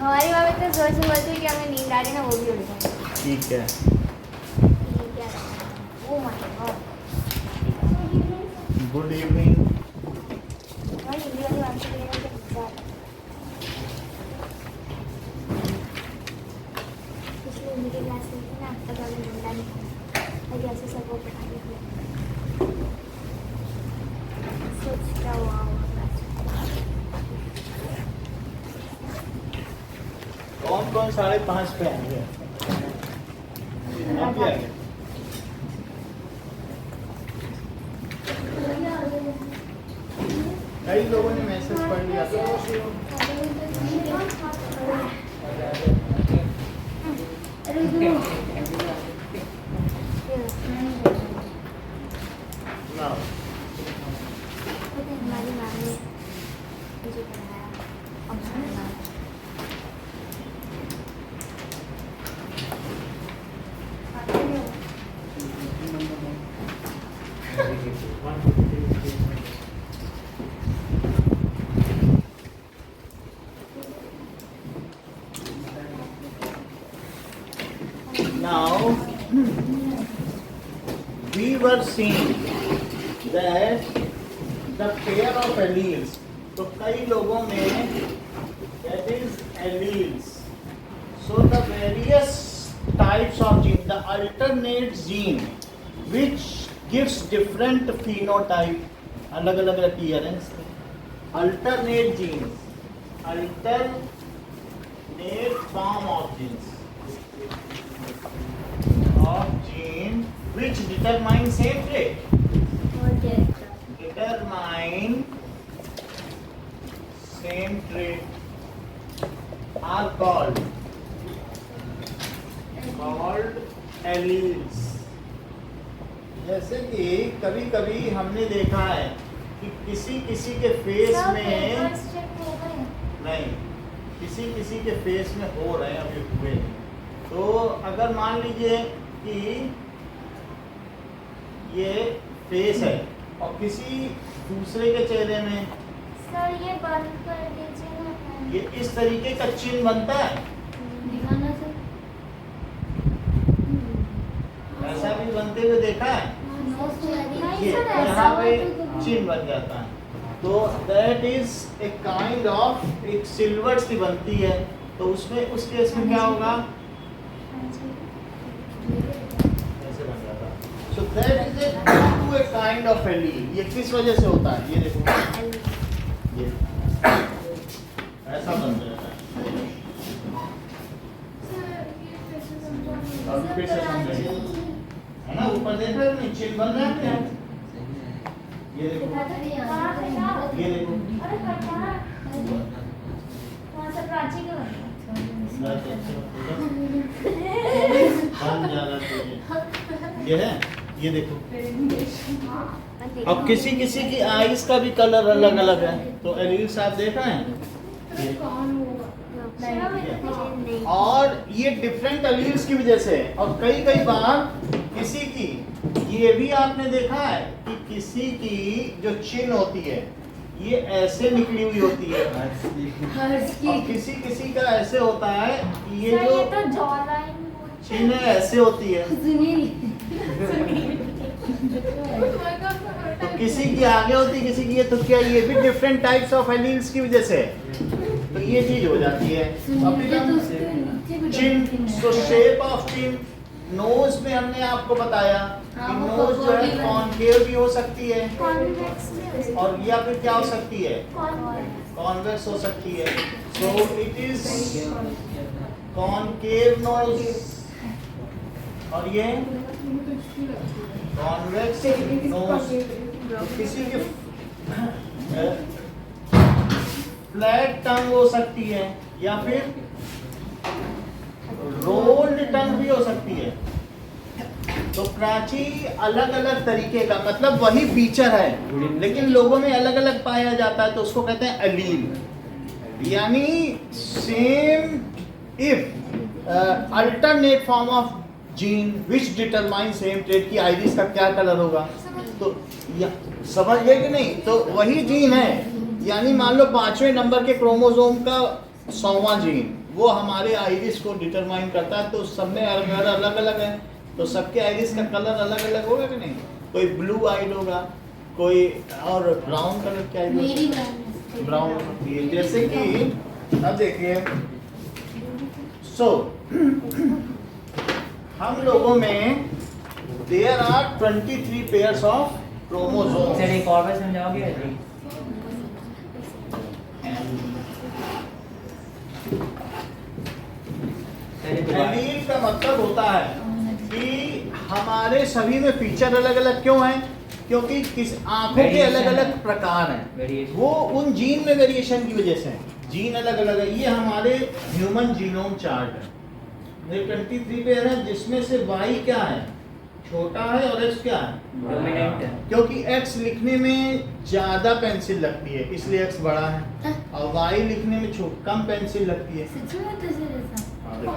हमारी माँ इतना जोर से बोलती है कि हमें नींद आ रही है ना, वो भी उड़ जाए। ठीक है। Oh my God. Good evening. भाई हिंदी वाली आंसर देने में मजा आता है। पिछले हिंदी के क्लास में थे ना, तब हमें डंडा नहीं खाया, अभी ऐसे सब वो पढ़ा के सोच क्या हुआ होगा। कौन कौन 5:30 पे आएंगे? आप भी आएंगे? कई लोगों ने मैसेज पढ़ लिया था। ना हमारी माँ ने मुझे पढ़ाया, अब सुनना। Now we were seeing that the pair of alleles. तो कई लोगों में that is alleles. So the various types of gene, the alternate gene, which gives different phenotype, अलग अलग appearance. Alternate genes, alternate form of genes. Of gene which determine same trait. Determine same trait are called alleles. जैसे कि कभी कभी हमने देखा है कि किसी किसी के फेस में नहीं, किसी किसी के फेस में हो रहे हैं, अभी हुए नहीं। तो अगर मान लीजिए कि ये फेस है और किसी दूसरे के चेहरे में सर ये बंद कर दीजिए ना। ये इस तरीके का चिन्ह बनता है, दिखाना सर। ऐसा भी बनते हुए देखा है। नहीं ये सर, ऐसा यहाँ हुआ पे तो चिन्ह बन जाता है। तो that is a kind of एक सिल्वर सी बनती है। तो उसमें उस केस में क्या होगा, ऐसे बन जाता है। So that is a kind of allele. ये किस वजह से होता है, ये देखो, ये ऐसा बन जाता है। और फिर से समझेंगे, है ना, ऊपर देख रहे हो नीचे बन जाते हैं। ये देखो, ये देखो, बन जाना चाहिए। ये है, ये देखो। अब किसी किसी की आईज का भी कलर अलग अलग है। तो एलील्स आप देख रहे हैं, और ये डिफरेंट एलील्स की वजह से। और कई कई बार किसी की, ये भी आपने देखा है कि किसी की जो चिन होती है ये ऐसे निकली हुई होती है, और किसी किसी का ऐसे होता है, ये जो चिन है ऐसे होती है। तो किसी की आगे होती है, किसी की ये। तो क्या ये भी डिफरेंट टाइप्स ऑफ एलील्स की वजह से है। तो ये चीज हो जाती है। चिन, तो शेप ऑफ चिन, नोज में हमने आपको बताया कि नोज जो है कॉनकेव भी हो सकती है, और या फिर क्या हो सकती है, कॉन्वेक्स हो सकती है। So it is concave nose, और ये कॉन्वेक्स नोज। किसी के फ्लैट टंग हो सकती है, या फिर रोल्ड टंग भी हो सकती है। तो प्राची अलग अलग तरीके का, मतलब वही फीचर है लेकिन लोगों में अलग अलग पाया जाता है, तो उसको कहते हैं एलील। यानी same if alternate form of gene which determine same trait की आइरिस का क्या कलर होगा। तो समझ गए कि नहीं। तो वही जीन है, यानी मान लो 5वें नंबर के क्रोमोसोम का 100वां जीन वो हमारे आइरिस को डिटरमाइन करता है। तो सब में अगर अलग अलग है तो सबके आइरिस का कलर अलग अलग होगा कि नहीं? कोई ब्लू आइड होगा, कोई और ब्राउन कलर के आइड मेरी होगा, ब्राउन। ये जैसे कि अब देखिए, सो हम लोगों में there are 23 pairs of chromosome. Sir एक और बार समझाओगे? एलील का मतलब होता है कि हमारे सभी में फीचर अलग अलग क्यों हैं? क्योंकि किस आंखों के अलग अलग प्रकार हैं, वो उन जीन में वेरिएशन की वजह से हैं। जीन अलग अलग है। ये हमारे ह्यूमन जीनोम चार्ट है। ये 23 पेयर है जिसमें से Y क्या है? छोटा है और X क्या है? डोमिनेंट है। क्योंकि X लिखने में ज्यादा पेंसिल लगती है इसलिए X बड़ा है, और Y लिखने में कम पेंसिल लगती है। हाँ, देखो।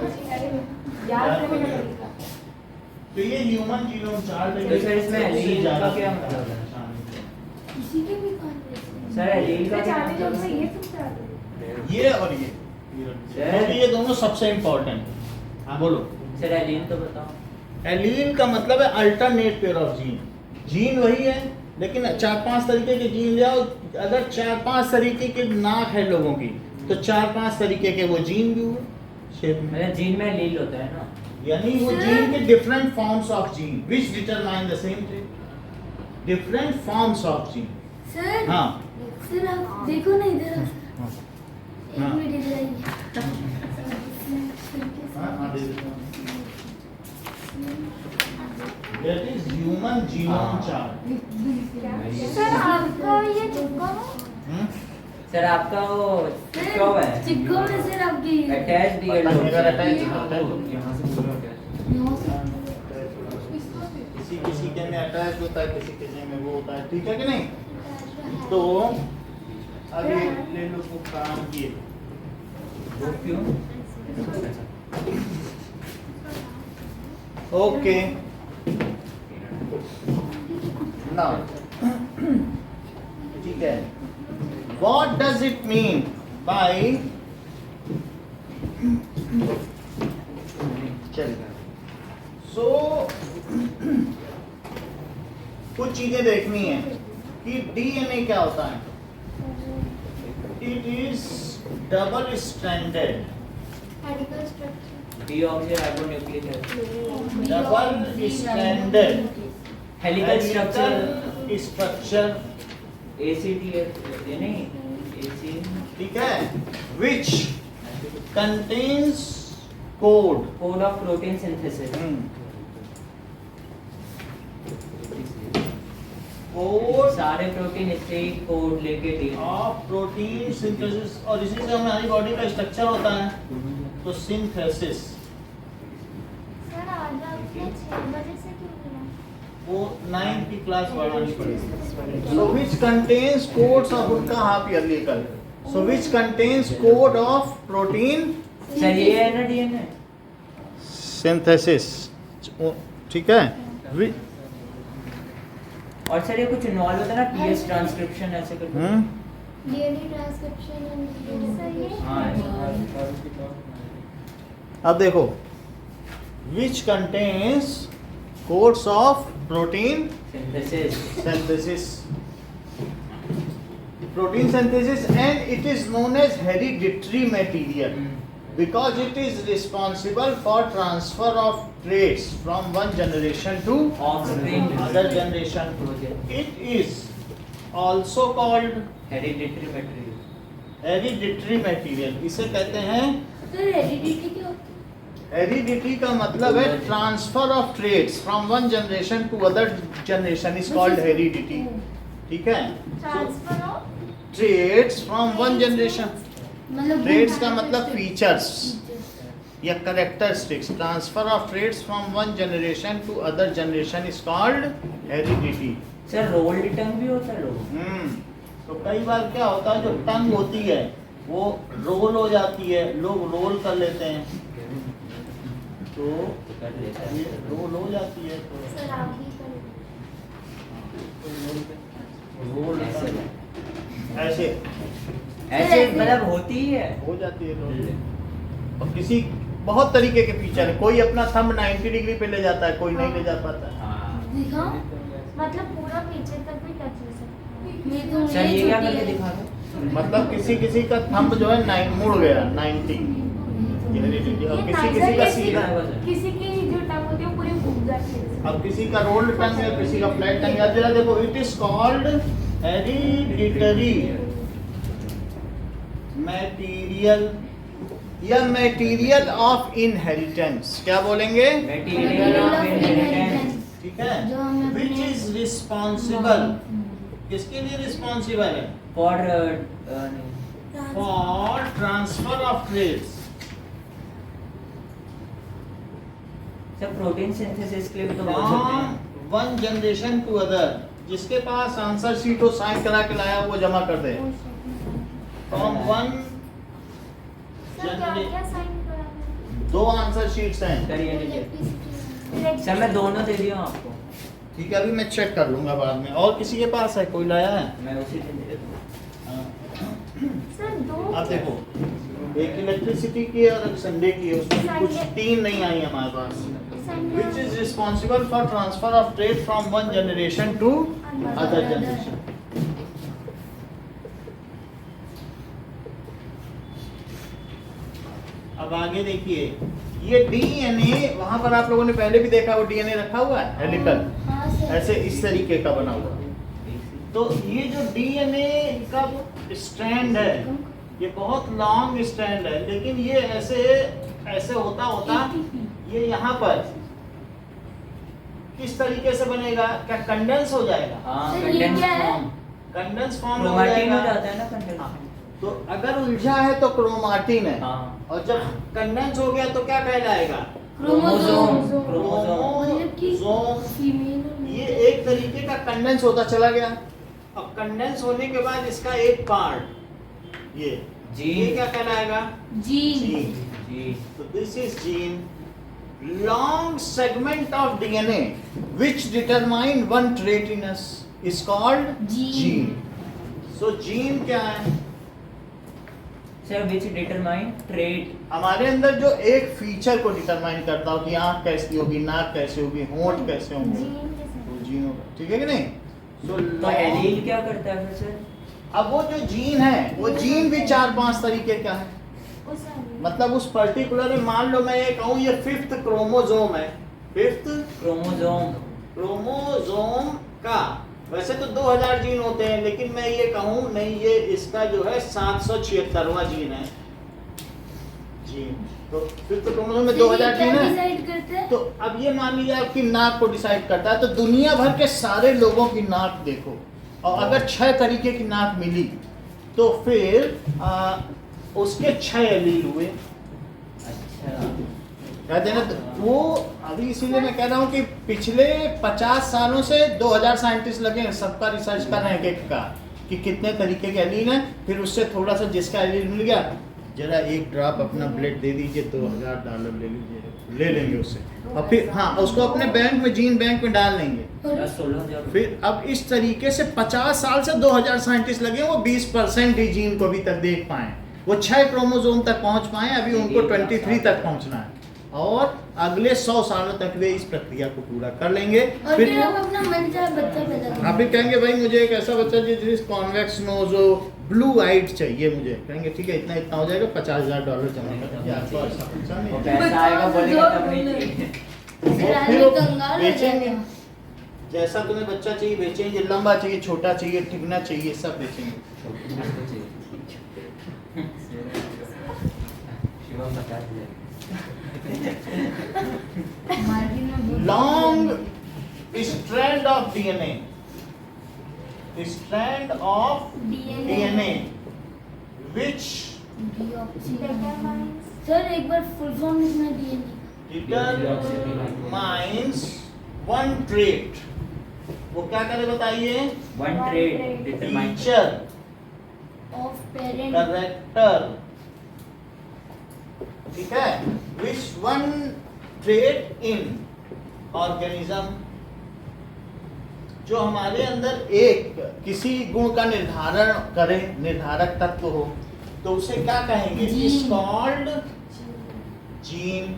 तो ये ह्यूमन जीनोम चार्ट है। तो सर इसमें एलील का क्या मतलब है? किसी के भी कॉन्फ्रेंस सर एलील का क्या मतलब है? ये और ये क्योंकि ये दोनों सबसे इम्पोर्टेंट है। हाँ बोलो। सर एलील तो बताओ। एलील का मतलब है alternate pair of gene. Gene वही है लेकिन 4-5 तरीके के जीन ले आओ। अगर 4-5 तरीके के नाक है लोगों की तो 4-5 तरीके के वो जीन भी हुए शेप में। मतलब जीन में एलील होता है ना, यानी वो जीन के different forms of gene which determine the same trait. Different forms of gene. Sir हाँ सर आप देखो ना इधर। हाँ। एक हाँ। मिनट इधर आइए। हाँ, हाँ, दे देता हूँ। That is human genome chart. Sir आपका ये चिपका सर आपका वो क्यों है? चिपका है सर आपकी अटैच पता नहीं अगर attach होता है तो। यहाँ से पूरा किसी किसी के में अटैच होता है, किसी किसी में वो होता है, ठीक है कि नहीं? तो अभी ले लो वो काम किए। वो क्यों? ओके नाउ ठीक है। What does it mean by चलिए सो कुछ चीजें देखनी है कि डीएनए क्या होता है। It is double stranded. Helical structure deoxyribonucleic acid. Double stranded helical structure structure ACT नहीं एसी ठीक है विच contains code code of protein synthesis. Code सारे प्रोटीन इससे ही कोड लेके डी ऑफ प्रोटीन सिंथेसिस, और इसी से हमारी बॉडी का स्ट्रक्चर होता है। तो सिंथेसिस सर आज आपने 6 बजे से क्यों मिला? वो 9 की क्लास बढ़ानी पड़ेगी। So which contains codes of उनका हाफ ईयरली कल। So which contains code of protein sir ये है ना डीएनए। सिंथेसिस ठीक है। और सर ये कुछ इन्वॉल्व होता है ना पीएस ट्रांसक्रिप्शन ऐसे कुछ। डीएनए ट्रांसक्रिप्शन एंड हाँ अब देखो विच contains codes of protein synthesis synthesis protein synthesis and it is known as hereditary material because it is responsible for transfer of traits from one generation to offspring other generation. It is also called hereditary material. hereditary material. इसे कहते हैं sir heredity क्या होती heredity का मतलब है transfer of traits from one generation to other generation is called heredity. ठीक है। Transfer of traits from one generation, मतलब ट्रेट्स का मतलब फीचर्स या characteristics. Transfer of traits from one generation to other generation is called heredity. Sir rolled tongue भी होता है लोग। तो कई बार क्या होता है जो टंग होती है वो रोल हो जाती है, लोग रोल कर लेते हैं तो कर लेता ये है। रोल हो जाती है तो सर आप ही कर रोल ऐसे ऐसे ऐसे मतलब होती ही है। हो जाती है रोल। और किसी बहुत तरीके के फीचर है, कोई अपना थंब 90 डिग्री पे ले जाता है, कोई नहीं ले जा पाता है। हाँ दिखाओ, मतलब पूरा पीछे तक भी टच हो सकता है। तो सर ये क्या छोटी करके है। दिखा दो। मतलब किसी का थंब जो है मुड़ गया 90 और किसी का सीधा। किसी की जो टंग होती है वो पूरी घूम जाती है। अब किसी का रोल्ड टंग है, किसी का फ्लैट टंग है। जरा देखो, it is called hereditary material या मटेरियल ऑफ इनहेरिटेंस। क्या बोलेंगे? Material of inheritance. ठीक है, जो हमें विच अपने- इज रिस्पॉन्सिबल, किसके लिए रिस्पॉन्सिबल है? For for transfer of traits. Sir protein synthesis के लिए भी तो बोल सकते फ्रॉम हैं। One generation to other. जिसके पास आंसर शीट हो, साइन करा के लाया, वो जमा कर दे। फ्रॉम वन सर क्या साइन करा? दो आंसर शीट्स हैं। सर ये लीजिए। इलेक्ट्रिसिटी। सर मैं दोनों दे दिया हूँ आपको। ठीक है, अभी मैं चेक कर लूंगा बाद में। और किसी के पास है, कोई लाया है? मैं उसी दिन दे दूँ। हाँ। सर दो। अब देखो, एक इलेक्ट्रिसिटी की है और एक संडे की है, उसमें भी कुछ तीन नहीं आई हमारे पास। Which is responsible for transfer of trade from one generation to other generation? अब आगे देखिए, ये डीएनए, वहां पर आप लोगों ने पहले भी देखा, वो डीएनए रखा हुआ है हेलिकल, हाँ सर। ऐसे इस तरीके का बना हुआ। तो ये जो डीएनए का स्ट्रैंड है, ये बहुत लॉन्ग स्ट्रैंड है, लेकिन ये ऐसे ऐसे होता ये यहाँ पर किस तरीके से बनेगा? क्या कंडेंस हो जाएगा? हाँ सर, ये कंडेंस क्या है? फॉर्म। कंडेंस फॉर्म हो क्रोमैटिन हो जाएगा। जाता है ना कंडेंस। हाँ। तो अगर उलझा है तो क्रोमाटिन है, हाँ और जब कंडेंस हो गया तो क्या कहलाएगा? क्रोमोसोम। क्रोमोसोम। क्रोमोसोम। मतलब कि क्रोमोसोम। फीमेल। ये एक तरीके का कंडेंस होता चला गया। अब कंडेंस होने के बाद इसका एक पार्ट ये जीन। क्या कहलाएगा? जीन। जीन। जी। So this is gene, long segment of DNA which determine one trait in us is called Gene. So gene क्या है? Sir which determine trade. हमारे अंदर जो एक फीचर को डिटरमाइन करता हो कि आँख कैसी होगी, नाक कैसे होगी, होंठ कैसे होंगे, जीन के साथ। वो जीन होगा। ठीक है कि नहीं? So तो एलील क्या करता है फिर सर? अब वो जो जीन है, वो जीन भी 4-5 तरीके का है। उस वाले। मतलब उस पर्टिकुलर, मान लो मैं ये कहूँ ये 5th क्रोमोसोम है, 5th क्रोमोसोम। क्रोमोसोम का, वैसे तो 2000 जीन होते हैं, लेकिन मैं ये कहूँ नहीं, ये इसका जो है 776वां जीन है जीन। तो 5th क्रोमोसोम में 2000 जीन है। डिसाइड करते हैं। तो अब ये मान लीजिए आपकी नाक को डिसाइड करता है, तो दुनिया भर के सारे लोगों की नाक देखो, और अगर 6 तरीके की नाक मिली तो फिर उसके 6 एलील हुए। अच्छा। कहते हैं ना, तो वो अभी इसीलिए मैं कह रहा हूँ कि पिछले 50 सालों से 2000 साइंटिस्ट लगे हैं, सबका रिसर्च कर रहे हैं एक का, कि कितने तरीके के एलील हैं। फिर उससे थोड़ा सा जिसका एलील मिल गया, जरा एक ड्रॉप अपना ब्लड दे दीजिए, $2000 ले लीजिए, ले लेंगे उससे, और फिर हाँ उसको अपने बैंक में, जीन बैंक में डाल लेंगे। 16,000। फिर अब इस तरीके से 50 साल से 2000 साइंटिस्ट लगे हैं, वो 20% ही जीन को अभी तक देख पाए, वो 6 क्रोमोसोम तक पहुंच पाए, अभी उनको 23 तक पहुंचना है, और अगले 100 सालों तक वे इस प्रक्रिया को पूरा कर लेंगे। और फिर फिर हम अपना मन चाहे बच्चा पैदा करें। आप भी कहेंगे भाई मुझे एक ऐसा बच्चा जिस कॉन्वेक्स नोज हो, ब्लू आइट चाहिए मुझे, कहेंगे ठीक है इतना हो जाएगा, $50,000 जमा कर दीजिए, आपको ऐसा बच्चा नहीं वो है। पैसा आएगा बोलेगा तब नहीं चाहिए। और फिर वो कंगाल हो बेचेंगे, जाएगा। जैसा तुम्हें बच्चा चाहिए बेचेंगे, लंबा चाहिए, छोटा चाहिए, ठिकना चाहिए, सब बेचेंगे। शिवम बता दिया। मार्केट में बहुत- long strand of DNA, strand of DNA which Determines sir एक बार फुल फॉर्म लिखना डीएनए। determines one trait, वो क्या करे बताइए? One trade determine. Feature, of parent. Character, ठीक है, which one trait in organism, जो हमारे अंदर एक किसी गुण का निर्धारण करे, निर्धारक तत्व हो, तो उसे क्या कहेंगे? Is gene. Called gene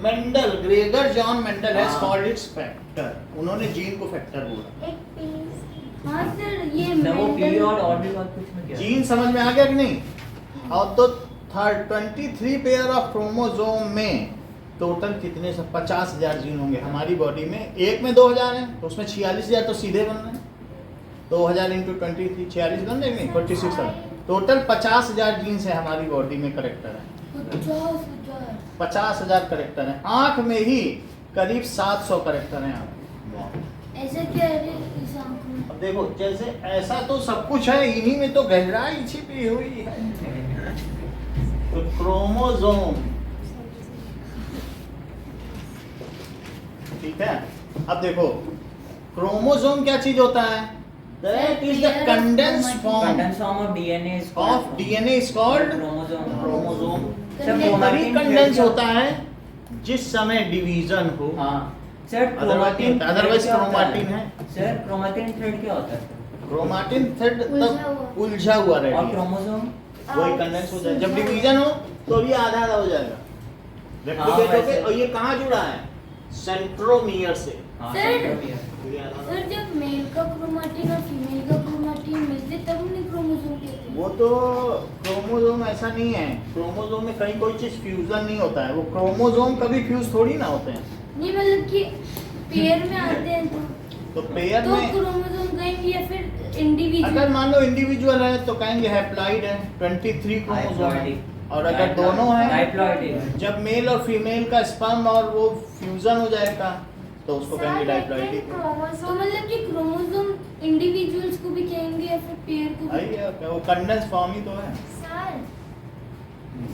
Mendel, Gregor John Mendel has हाँ। कॉल्ड इट्स फैक्टर, उन्होंने जीन को फैक्टर बोला। एक पीस हाँ सर ये सर वो मेंडल- पीरियड और भी बहुत कुछ में क्या जीन समझ में आ गया कि नहीं? और तो 23 पेयर ऑफ क्रोमोसोम में टोटल कितने सब 50,000 जीन होंगे हमारी बॉडी में। एक में 2,000 है तो उसमें 46,000 तो सीधे बन रहे हैं। 2,000 इंटू 23 46 बन रहे नहीं 46 है। टोटल 50,000 जीन्स है हमारी बॉडी में, करेक्टर है 50,000 करेक्टर है। आंख में ही करीब 700 करेक्टर हैं आप। ऐसा क्या है इस आंख में? अब देखो जैसे ऐसा तो सब कुछ है, इन्हीं में तो गहराई छिपी हुई है। तो क्रोमोसोम, ठीक है। अब देखो क्रोमोसोम क्या चीज होता है? That is the condensed form condense form of DNA is of DNA is called chromosome. Chromosome. Sir तभी क्रोमैटिन कंडेंस क्या होता है जिस समय डिवीजन हो। हाँ सर Otherwise- otherwise क्या होता chromatin है। सर क्रोमैटिन थ्रेड क्या होता है सर? क्रोमैटिन थ्रेड उलझा तब हुआ। उलझा हुआ और रहेगा, क्रोमोसोम वही कंडेंस हो जाए। जब डिवीजन हो तो ये आधा आधा हो जाएगा, रेप्लिकेट हाँ, होके। वैसे। और ये कहाँ जुड़ा है? सेंट्रोमियर से। हाँ सर। सेंट्रोमियर। ये आधा आधा। सर जब मेल का क्रोमैटिन और फीमेल का क्रोमैटिन मिलते तब उन्हें क्रोमोसोम कहते हैं। वो तो क्रोमोसोम ऐसा नहीं है, क्रोमोसोम में कहीं कोई चीज फ्यूजन नहीं होता है। वो क्रोमोसोम कभी फ्यूज थोड़ी ना होते हैं। नहीं मतलब कि पेयर में आते हैं तो पेयर तो में क्रोमोसोम कहेंगे या फिर इंडिविजुअल? अगर मान लो इंडिविजुअल है तो कहेंगे हैप्लॉइड है, 23 क्रोमोसोम है। और अगर दोनों है, डाइप्लॉइड। जब मेल और फीमेल का स्पर्म और वो फ्यूजन हो जाएगा तो उसको कहेंगे डाइप्लॉइडिक। तो क्रोमोसोम मतलब कि क्रोमोसोम इंडिविजुअल्स को भी कहेंगे या फिर पेयर को भी? आई वो कंडेंस फॉर्म ही तो है। सर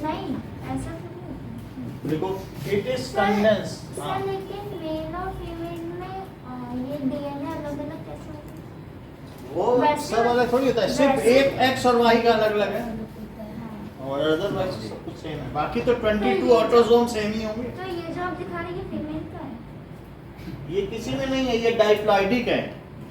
नहीं ऐसा तो नहीं होता। देखो इट इज कंडेंस। सर लेकिन मेल और फीमेल में ये डीएनए अलग अलग कैसे होता है? वो वैसे- सब अलग थोड़ी होता है, सिर्फ वैसे- एक एक्स और वाई का अलग अलग है हाँ। और अदरवाइज सब कुछ सेम है। बाकी तो 22 ऑटोसोम सेम ही होंगे। तो ये जो आप दिखा रही है फीमेल का है? ये किसी में नहीं है, ये डाइप्लॉइडिक है।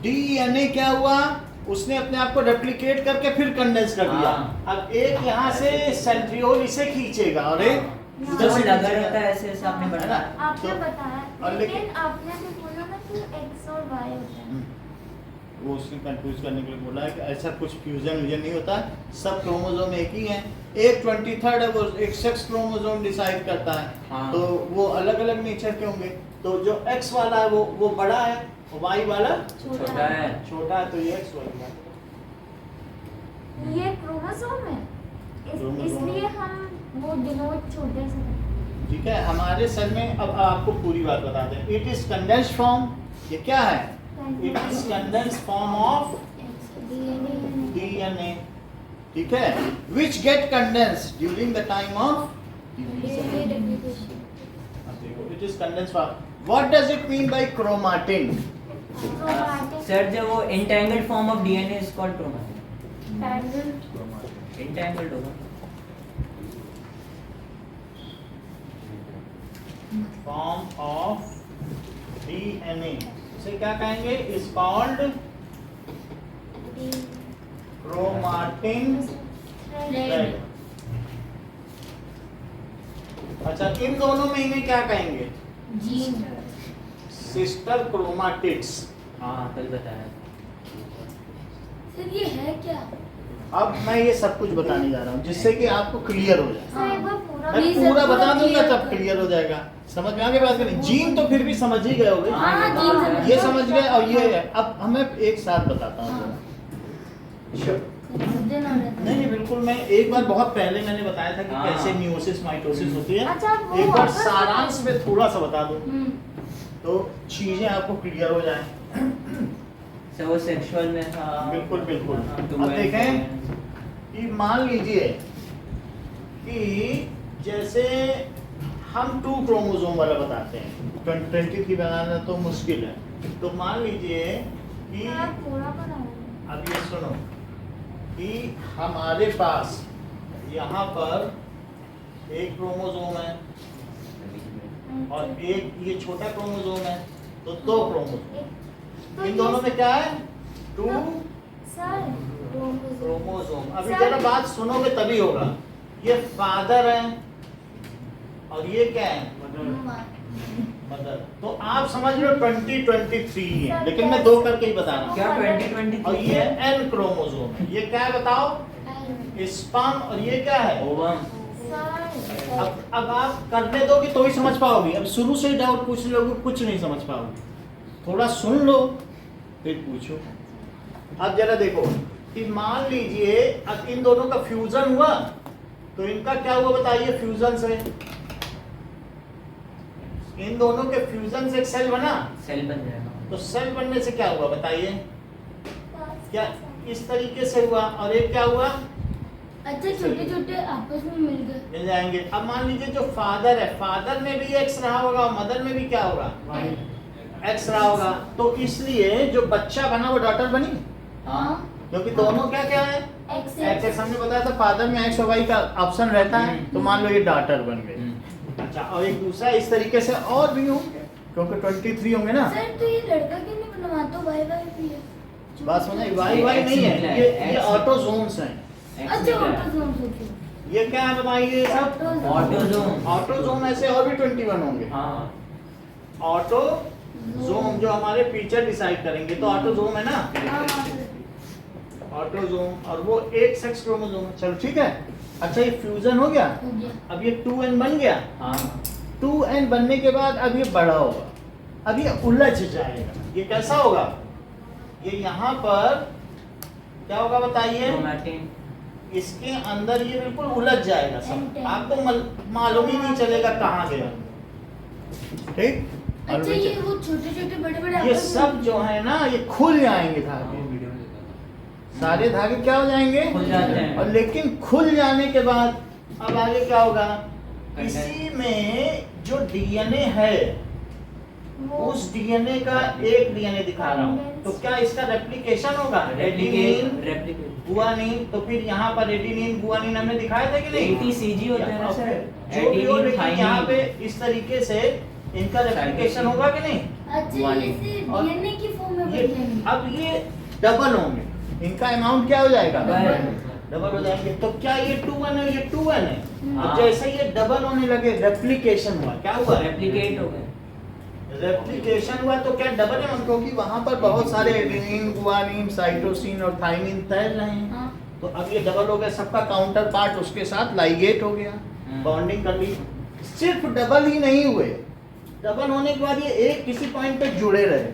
डीएनए क्या हुआ, उसने अपने आप को रेप्लिकेट करके फिर कंडेंस कर दिया। हाँ। अब एक यहाँ से सेंट्रियोल इसे खींचेगा और एक जो इधर से लगा खींचेगा। रहता है ऐसे ऐसे आपने है बनाया। ना? आपने तो- बताया और लेकिन लेकिन- आपने भी बोला ना कि एक्स और वाई होता है। वो उसने कंफ्यूज करने के लिए बोला है कि ऐसा कुछ फ्यूजन व्यूजन नहीं होता, सब क्रोमोसोम एक ही हैं। एक 23rd है, वो एक सेक्स क्रोमोसोम डिसाइड करता है। हाँ। तो वो अलग अलग नेचर के होंगे। तो जो एक्स वाला है वो बड़ा है, वाई वाला छोटा है। छोटा है, तो ये एक्स वाई है। ये क्रोमोसोम है क्रोमोसोम। इसलिए हम वो डिनोट छोटे से करते ठीक है, हमारे सेल में अब आपको पूरी बात बता दें। इट इज कंडेंस्ड फॉर्म, ये क्या है? हैं। It is condensed form of DNA DNA, ठीक है, which get condensed during the time of division. replication. अब देखो, it is condensed form. What does it mean by chromatin? chromatin sir जब वो entangled form of DNA is called chromatin. tangled entangled होगा। Form of DNA. इसे क्या कहेंगे? Is called chromatin thread. अच्छा, इन दोनों में इन्हें क्या कहेंगे? Gene sister chromatids. हाँ कल बताया। सर ये है क्या? अब मैं ये सब कुछ बताने जा रहा हूँ जिससे कि आपको क्लियर हो जाए। सर एक बार पूरा मैं Please, पूरा sir, बता पूरा दूंगा clear तब कर। क्लियर हो जाएगा। समझ में आगे बात करें। जीन तो फिर भी समझ ही गए होगे। हाँ, जीन समझ ये गए। समझ गए। और ये है। अब हमें एक साथ बताता हूँ हाँ। जरा। दिन आ रहता नहीं नहीं बिल्कुल, मैं एक बार बहुत पहले मैंने बताया था कि हाँ। कैसे मियोसिस माइटोसिस होती है। अच्छा, वो एक बार वापस सारांश में थोड़ा सा बता दूं तो चीजें आपको क्लियर हो जाएं। सर वो सेक्सुअल में था। बिल्कुल, बिल्कुल। हाँ, तो अब वैसे- देखें कि मान लीजिए कि जैसे हम 2 क्रोमोसोम वाला बताते हैं, 23 बनाना तो मुश्किल है। तो मान लीजिए कि सर पूरा बनाओ। अब ये सुनो कि हमारे पास यहाँ पर एक क्रोमोसोम है और एक ये छोटा क्रोमोसोम है, तो 2 क्रोमोसोम। तो इन दोनों में क्या है? 2 सर क्रोमोसोम। अभी सर- जरा बात सुनोगे तभी होगा। ये फादर है और ये क्या है मदर। तो आप समझ लो 2023 है, लेकिन मैं 2 करके ही बता रहा हूँ। क्या 2023 और ये एन क्रोमोसोम है। ये क्या है बताओ? स्पर्म। और ये क्या है? ओवम। अब आप करने दोगे तो ही समझ पाओगे। अब शुरू से ही डाउट पूछ लोगे कुछ नहीं समझ पाओगे। थोड़ा सुन लो फिर पूछो। अब जरा देखो कि मान लीजिए अब इन दोनों का फ्यूजन हुआ तो इनका क्या हुआ बताइए? फ्यूजन से इन दोनों के फ्यूजन से एक सेल बना। सेल बन जाएगा। तो सेल बनने से क्या हुआ बताइए? क्या इस तरीके से हुआ। और एक क्या हुआ? अच्छा छोटे छोटे आपस में मिल गए। मिल जाएंगे। अब मान लीजिए जो फादर है, फादर में भी एक्स रहा होगा और मदर में भी क्या होगा? एक्स रहा होगा। तो इसलिए जो बच्चा बना वो डॉटर बनी, हाँ क्योंकि दोनों क्या क्या है? X x. हमने बताया था फादर में एक्स और वाई का ऑप्शन रहता है, तो मान लो ये डॉटर बन गई। अच्छा, और एक दूसरा इस तरीके से और भी होंगे, क्योंकि 23 होंगे ना। सर तो ये लड़का क्यों नहीं बनवा तो वाई वाई भी है। बात समझे? वाई वाई नहीं है, ये ऑटोजोम्स हैं। अच्छा ऑटोजोम सोचो। ये क्या है बताइए सब? ऑटोजोम। ऑटोजोम ऐसे और भी 21 होंगे। हाँ। ऑटोजोम जो हमारे फीचर डिसाइड करेंगे, तो ऑटोजोम है ना, हाँ ऑटोजोम। और वो एक सेक्स क्रोमोसोम है। चलो ठीक है। अच्छा, ये फ्यूजन हो गया। हो गया। अब ये 2n बन गया। हाँ। 2n बनने के बाद अब ये बड़ा होगा, अब ये उलझ जाएगा। ये कैसा होगा? ये यहाँ पर क्या होगा बताइए? क्रोमैटिन। इसके अंदर ये बिल्कुल उलझ जाएगा सब। आपको मालूम ही नहीं चलेगा कहाँ गया। ठीक। और अच्छा ये वो छोटे छोटे बड़े बड़े ये आपस में- सब जो है ना ये खुल जाएंगे धागे। सारे धागे क्या हो जाएंगे? खुल जाते हैं। और लेकिन खुल जाने के बाद अब आगे क्या होगा? कंडेंस। इसी में जो डीएनए है वो उस डीएनए का एक डीएनए दिखा रहा हूँ, तो क्या इसका रेप्लिकेशन होगा? Adenine replicate. गुआनिन। तो फिर यहाँ पर एडेनिन गुआनिन हमने दिखाया था कि नहीं? ATCG होता है ना सर। जो भी हो, एडेनिन, लेकिन थाइमिन। यहाँ पे इस तरीके से इनका रेप्लिकेशन होगा कि नहीं? अच्छा ये से और डीएनए की फॉर्म में ये बन जाएंगे। अब ये डबल होंगे। इनका अमाउंट क्या हो जाएगा? डबल हो जाएंगे। तो क्या ये 2n है? ये 2n है। हाँ। तो जैसे ये डबल होने लगे, रेप्लिकेशन हुआ। क्या हुआ? रेप्लिकेट हो गए। रेप्लिकेशन हुआ तो क्या डबल है? क्योंकि वहां पर बहुत सारे एडेनिन गुआनिन साइटोसिन और थाइमिन तैर रहे हैं। हाँ तो अब ये डबल हो गया, सबका काउंटर पार्ट उसके साथ लाइगेट हो गया, बॉन्डिंग कर ली। सिर्फ डबल ही नहीं हुए, डबल होने के बाद ये एक किसी पॉइंट पे जुड़े रहे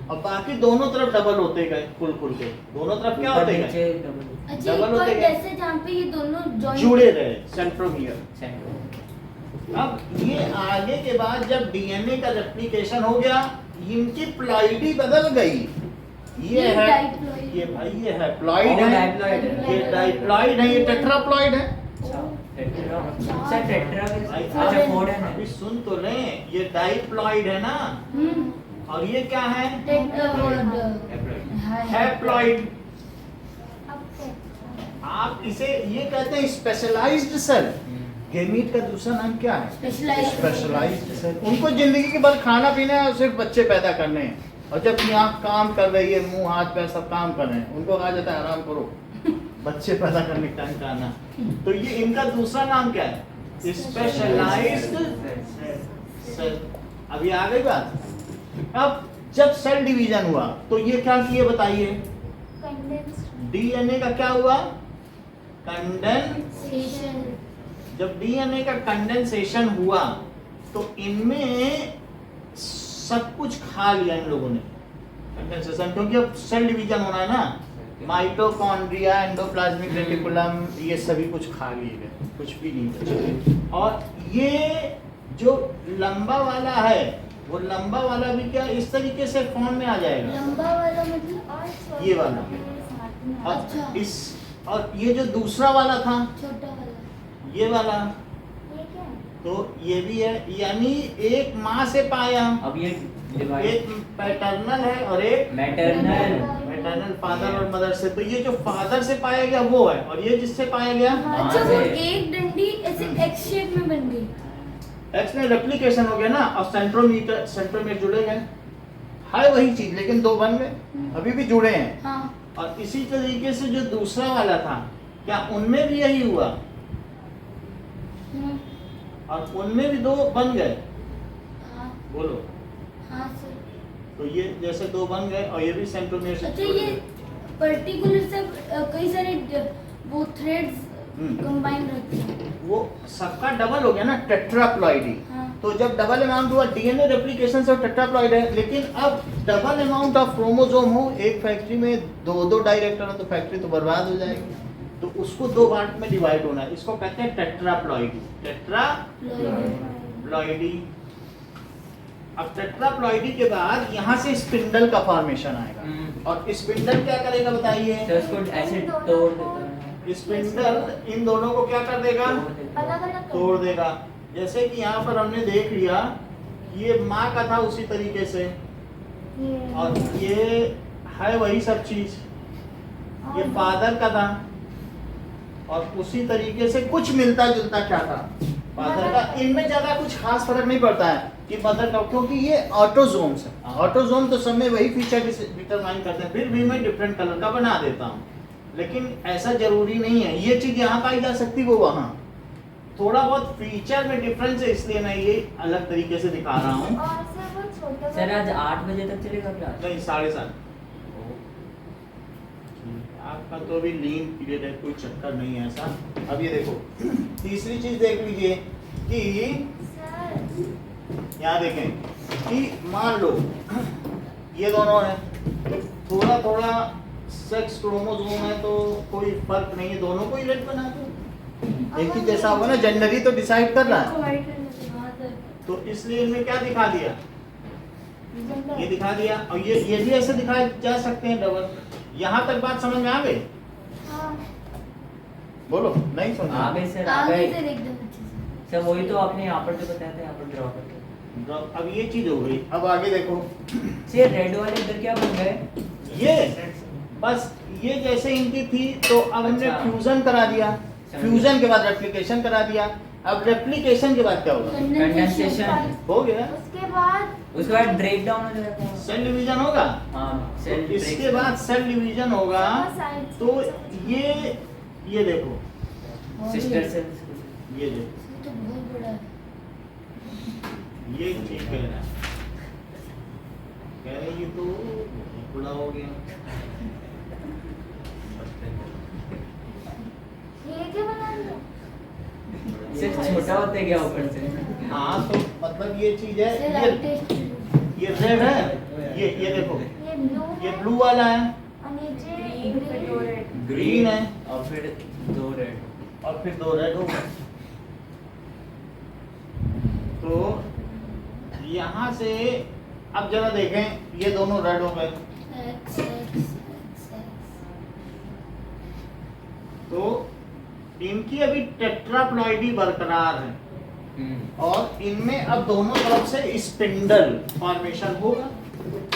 और बाकी दोनों तरफ डबल होते गए। खुल के दोनों तरफ क्या होते गए? नीचे डबल। अच्छा डबल एक होते पॉइंट गए। ऐसे जहाँ पे ये दोनों जॉइंट जुड़े रहे, सेंट्रोमियर। सेंट्रो। अब ये आगे के बाद जब डीएनए का रेप्लिकेशन हो गया, इनकी प्लॉइडी बदल गई। ये है, डाइप्लॉइड। ये भाई ये है प्लॉइड वो है, डाइप्लॉइड है। ये डाइप्लॉइड है, ये टेट्राप्लॉइड है। अच्छा, टेट्रा। अच्छा, टेट्रा के भाई, अच्छा फोर है। अभी सुन तो लें, ये डाइप्लॉइड है ना, और ये क्या है? हैप्लॉइड। आप इसे ये कहते हैं स्पेशलाइज्ड सेल। गेमीट का दूसरा नाम क्या है? Specialised cell. उनको जिंदगी के बाद खाना पीना है और सिर्फ बच्चे पैदा करने हैं, और जब आँख काम कर रही है, मुंह हाथ पैर सब काम कर रहे हैं, उनको कहा जाता है आराम करो, बच्चे पैदा करने के टाइम का आना। तो ये इनका दूसरा नाम क्या है? Specialised cell. अभी आ गई बात। अब जब सेल डिवीजन हुआ तो ये क्या किए बताइए? डीएनए का क्या हुआ? कंडेंसेशन। जब डीएनए का कंडेंसेशन हुआ तो इनमें सब कुछ खा लिया इन लोगों ने, कंडेंसेशन, क्योंकि अब सेल डिवीजन होना है ना। माइटोकॉन्ड्रिया, एंडोप्लाज्मिक रेटिकुलम, ये सभी कुछ खा लिए गए, कुछ भी नहीं बचा। और ये जो लंबा वाला है, वो लंबा वाला भी क्या इस तरीके से फॉर्म में आ जाएगा? लंबा वाला मतलब ये वाला। और अच्छा। इस और ये जो दूसरा वाला था, छोटा वाला। ये वाला, तो ये भी है। यानी एक माँ से पाया, अब ये डिवाइड। एक पैटर्नल है और एक मैटरनल, फादर और मदर से। तो ये जो फादर से पाया गया वो है, और ये जिससे पाया गया अच्छा वो एक डंडी ऐसे एक्स शेप में बन गई। एक्स में रेप्लिकेशन हो गया ना, और सेंट्रोमीटर जुड़े गए। है वही चीज, लेकिन दो बन गए, अभी भी जुड़े हैं। हाँ और इसी तरीके से जो दूसरा वाला था, क्या उनमें भी यही हुआ? और उनमें भी 2 बन गए, हाँ बोलो। हाँ सर। तो ये जैसे 2 बन गए और ये भी सेंट्रोमियर से अच्छा ये पर्टिकुलर सब कई सारे वो थ्रेड्स हम्म। कंबाइन रहते हैं। वो सबका डबल हो गया ना, टेट्राप्लॉइडी। हाँ तो जब डबल अमाउंट हुआ डीएनए रेप्लिकेशन से टेट्राप्लॉइड है, लेकिन अब डबल अमाउंट ऑफ क्रोमोसोम हो, एक फैक्ट्री में 2 डायरेक्टर हो तो फैक्ट्री तो बर्बाद हो जाएगी। तो उसको 2 पार्ट में डिवाइड होना है, इसको कहते हैं टेट्राप्लॉइडी। टेट्राप्लॉइडी। अब टेट्राप्लॉइडी के बाद यहाँ से स्पिंडल का फॉर्मेशन आएगा, और स्पिंडल क्या करेगा बताइए? तो उसको ऐसे तोड़ देता है। स्पिंडल इन दोनों को क्या कर देगा? अलग अलग तोड़ देगा। जैसे कि यहाँ पर हमने देख लिया, ये माँ का था उसी तरीके से, और ये है वही सब चीज, ये फादर का था, और उसी तरीके से कुछ मिलता जुलता क्या था फादर का। इनमें ज्यादा कुछ खास फर्क नहीं पड़ता है कि मदर का, क्योंकि ये ऑटोजोम्स है। ऑटोजोम तो सब में वही फीचर डिटरमाइन करते हैं, फिर भी मैं डिफरेंट कलर का बना देता हूँ, लेकिन ऐसा जरूरी नहीं है। ये चीज यहाँ पाई जा सकती वो वहाँ, थोड़ा बहुत फीचर में डिफरेंस है, इसलिए मैं ये अलग तरीके से दिखा रहा हूँ। और सर वो छोटे सर आज 8 बजे तक चलेगा क्लास? नहीं 7:30। आपका तो अभी लीन पीरियड है, कोई चक्कर नहीं है ऐसा। अब ये देखो, तीसरी चीज देख लीजिए कि सर यहाँ देखें कि मान लो ये दोनों है, थोड़ा थोड़ा सेक्स क्रोमोसोम है तो कोई फर्क नहीं है, दोनों को ही रेड बना दो, एक ही जैसा होगा ना, जेंडर ही तो डिसाइड कर रहा है। हाँ सर। तो इसलिए इनमें क्या दिखा दिया? ये दिखा दिया, और ये भी ऐसे दिखाए जा सकते हैं डबल। यहाँ तक बात समझ में आ गई? हाँ बोलो, नहीं समझ आ गए सर, आ आगे गए सर एकदम अच्छे से। सर। वही तो आपने यहाँ पर जो बताया था, यहाँ पर ड्रॉ करके। अब ये चीज हो गई। अब आगे देखो, सर रेड वाले इधर क्या बन गए? ये बस ये जैसे इनकी थी तो अब हमने अच्छा। फ्यूजन करा दिया, फ्यूजन के बाद रेप्लिकेशन करा दिया। अब रेप्लिकेशन के बाद क्या होगा? कंडेंसेशन हो गया। उसके बाद उसके बाद ब्रेक डाउन हो जाएगा। सेल डिवीजन होगा। हाँ तो सेल इसके बाद सेल डिवीजन होगा, तो ये देखो, सिस्टर सेल्स। ये देखो, तो बहुत बड़ा है। ये ठीक कह रहा है, कह रहे ये तो बड़ा हो गया। ये क्या बना दिया? सिर्फ छोटा होता है क्या ऊपर से? हाँ तो मतलब ये चीज है, सर आई टेस्ट। ये रेड है, ये देखो, ये ब्लू ये है ब्लू वाला है, और नीचे ग्रीन। ग्रीन है, और फिर 2 रेड। और फिर 2 रेड होगा। तो यहाँ से अब जरा देखें, ये दोनों रेड हो गए, एक्स एक्स एक्स एक्स। तो इनकी अभी टेट्राप्लॉइडी बरकरार है, और इनमें अब दोनों तरफ से स्पिंडल फॉर्मेशन होगा।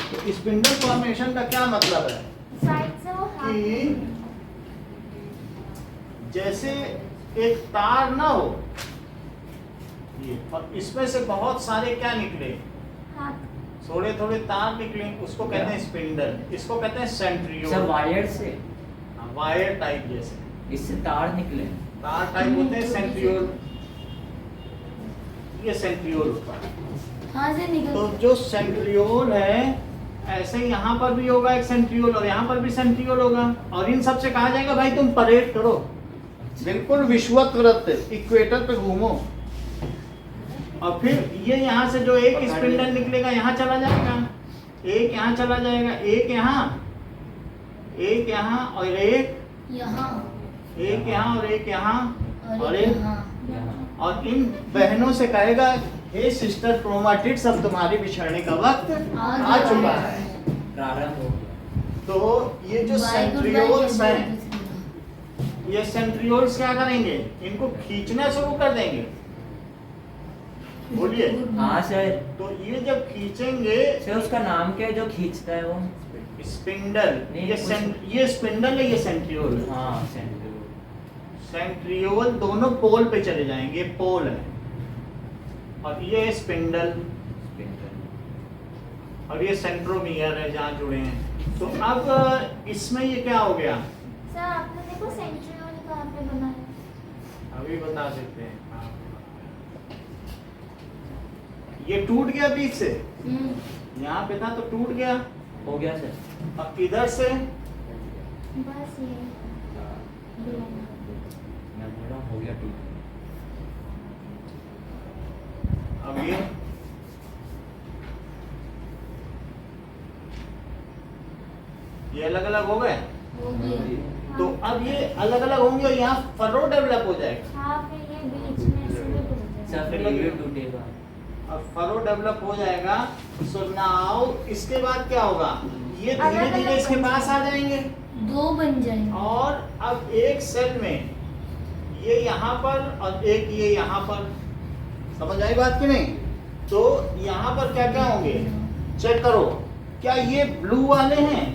तो स्पिंडल फॉर्मेशन का क्या मतलब है साइड से वो हाथ कि जैसे एक तार ना हो ये, और इसमें से बहुत सारे क्या निकले, हाथ थोड़े थोड़े तार निकले, उसको कहते हैं स्पिंडल, इसको कहते हैं सब सेंट्रियोल। वायर से, वायर टाइप जैसे इससे तार निकले। तार टाइप होते हैं सेंट्रियोल, ये सेंट्रियोल होता है। हाँ से निकल। तो जो सेंट्रियोल है, ऐसे यहाँ पर भी होगा एक सेंट्रियोल, और यहाँ पर भी सेंट्रियोल होगा, और इन सब से कहा जाएगा भाई तुम परेड करो, बिल्कुल विषुवत वृत्त इक्वेटर पे घूमो। और फिर ये यहाँ से जो एक स्पिंडल निकलेगा यहाँ चला जाएगा, एक यहाँ चला जाएगा, एक यहाँ, एक यहाँ, और एक यहाँ यहाँ, और एक यहाँ, और एक, यहाँ। और इन बहनों से कहेगा हे सिस्टर क्रोमाटिड्स, अब तुम्हारी बिछड़ने का वक्त आ चुका है। प्रारंभ हो गया। तो ये जो सेंट्रियोल्स हैं, ये सेंट्रियोल्स क्या करेंगे, इनको खींचना शुरू कर देंगे। बोलिए। हाँ सर। तो ये जब खींचेंगे, सर उसका नाम क्या है जो खींचता है वो? स्पिंडल, नहीं, ये स्पिंडल है, ये सेंट्रियोल है। हाँ सेंट्रियोल। सेंट्रियोल दोनों पोल पे चले जाएंगे, पोल है, और ये स्पिंडल, और ये सेंट्रोमियर है जहाँ जुड़े हैं। तो अब इसमें ये क्या हो गया, सर आपने देखो सेंट्रियोल कहाँ पे बना है? अभी बता सकते हैं। ये टूट गया बीच से, हम्म, यहाँ पे था तो टूट गया। हो गया सर। अब इधर से बस ये DNA। मैं बोल रहा हूँ हो गया टूट। अब ये अलग अलग हो गए। हो गया। तो अब ये अलग अलग होंगे और यहाँ फरो डेवलप हो जाएगा। हाँ फिर ये बीच में से भी टूट सर फिर जाएगा। ये टूटेगा। अब फरो डेवलप हो जाएगा। सो नाउ इसके बाद क्या होगा, ये धीरे अलग-अलग धीरे इसके बन पास आ जाएंगे। 2 बन जाएंगे। और अब एक सेल में ये यहाँ पर और एक ये यहाँ पर, समझ आई बात कि नहीं? तो यहाँ पर क्या क्या होंगे चेक करो। क्या ये ब्लू वाले हैं?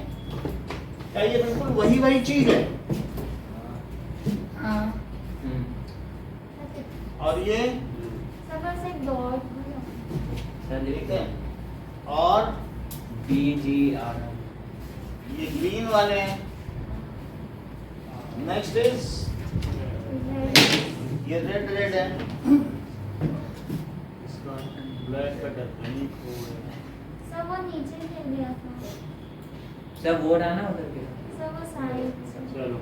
क्या ये बिल्कुल वही वही चीज है? हाँ। और ये सब बस एक डॉट सर ठीक है। और BGR। ये ग्रीन वाले हैं। नेक्स्ट इज ये रेड रेड है। इसका ब्लैक का नहीं सब वो नीचे गिर गया था। सर वो रहा ना उधर के। सब वो साइड से। चलो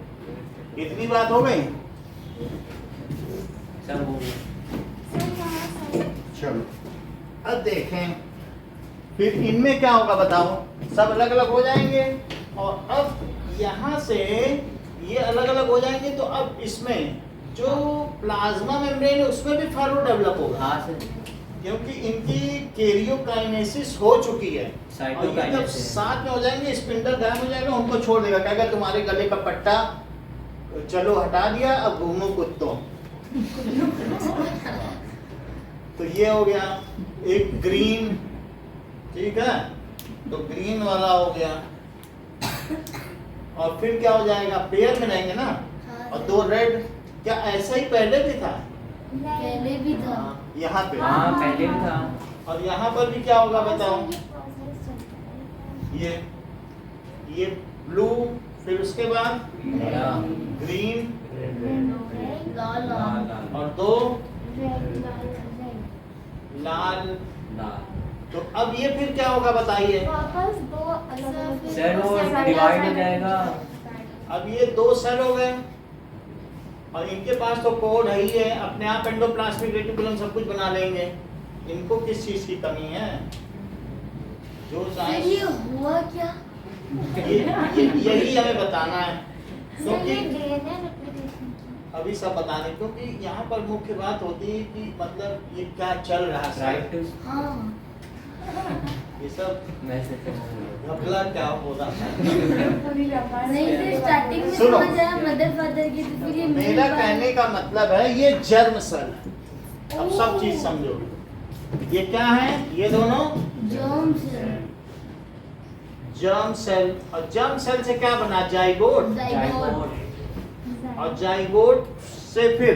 इतनी बात हो गई। सर वो सब यहाँ साइड। चलो अब देखें फिर इनमें क्या होगा बताओ। सब अलग अलग हो जाएंगे और अब यहाँ से ये अलग अलग हो जाएंगे। तो अब इसमें जो प्लाज्मा मेम्ब्रेन है उसमें भी फरो डेवलप होगा, हाँ सर। क्योंकि इनकी कैरियोकाइनेसिस हो चुकी है। और ये जब साइटोकाइनेसिस। साथ में हो जाएंगे स्पिंडल गायब हो जाएगा, उनको छोड़ देगा। क्या कहते तुम्हारे गले का पट्टा चलो हटा दिया, अब घूमो कुत्तों। तो ये हो गया एक ग्रीन, ठीक है, तो ग्रीन वाला हो गया। और फिर क्या हो जाएगा, पेयर में रहेंगे ना। और 2 रेड। क्या ऐसा ही पहले भी था? पहले भी था। यहाँ पे हाँ पहले भी था। और यहाँ पर भी क्या होगा बताओ। ये ब्लू, फिर उसके बाद बड़ा। ग्रीन लाल लाल। लाल। और 2 लाल। लाल। तो अब ये फिर क्या होगा बताइए। वापस 2 अलग सर वो डिवाइड हो जाएगा। अब ये 2 सेल हो गए और इनके पास तो कोड है ही है, अपने आप एंडोप्लाज्मिक रेटिकुलम सब कुछ बना लेंगे। इनको किस चीज की कमी है? जो फिर ये हुआ क्या? यही हमें बताना है। सर क्योंकि ये DNA replication। अभी सब बताने, क्योंकि यहाँ पर मुख्य बात होती है कि मतलब ये क्या चल रहा है। Right two. हाँ। ये सब मैसेज। घपला क्या होता है। नहीं फिर स्टार्टिंग में सुनो। समझ आया मदर फादर की, तो फिर ये मेरा कहने का मतलब है ये जर्म सेल है। अब सब चीज समझो। ये क्या है, ये दोनों जर्म से जर्म सेल। और जर्म सेल से क्या बना, जाइगोट। जाइगोट। और जाइगोट से फिर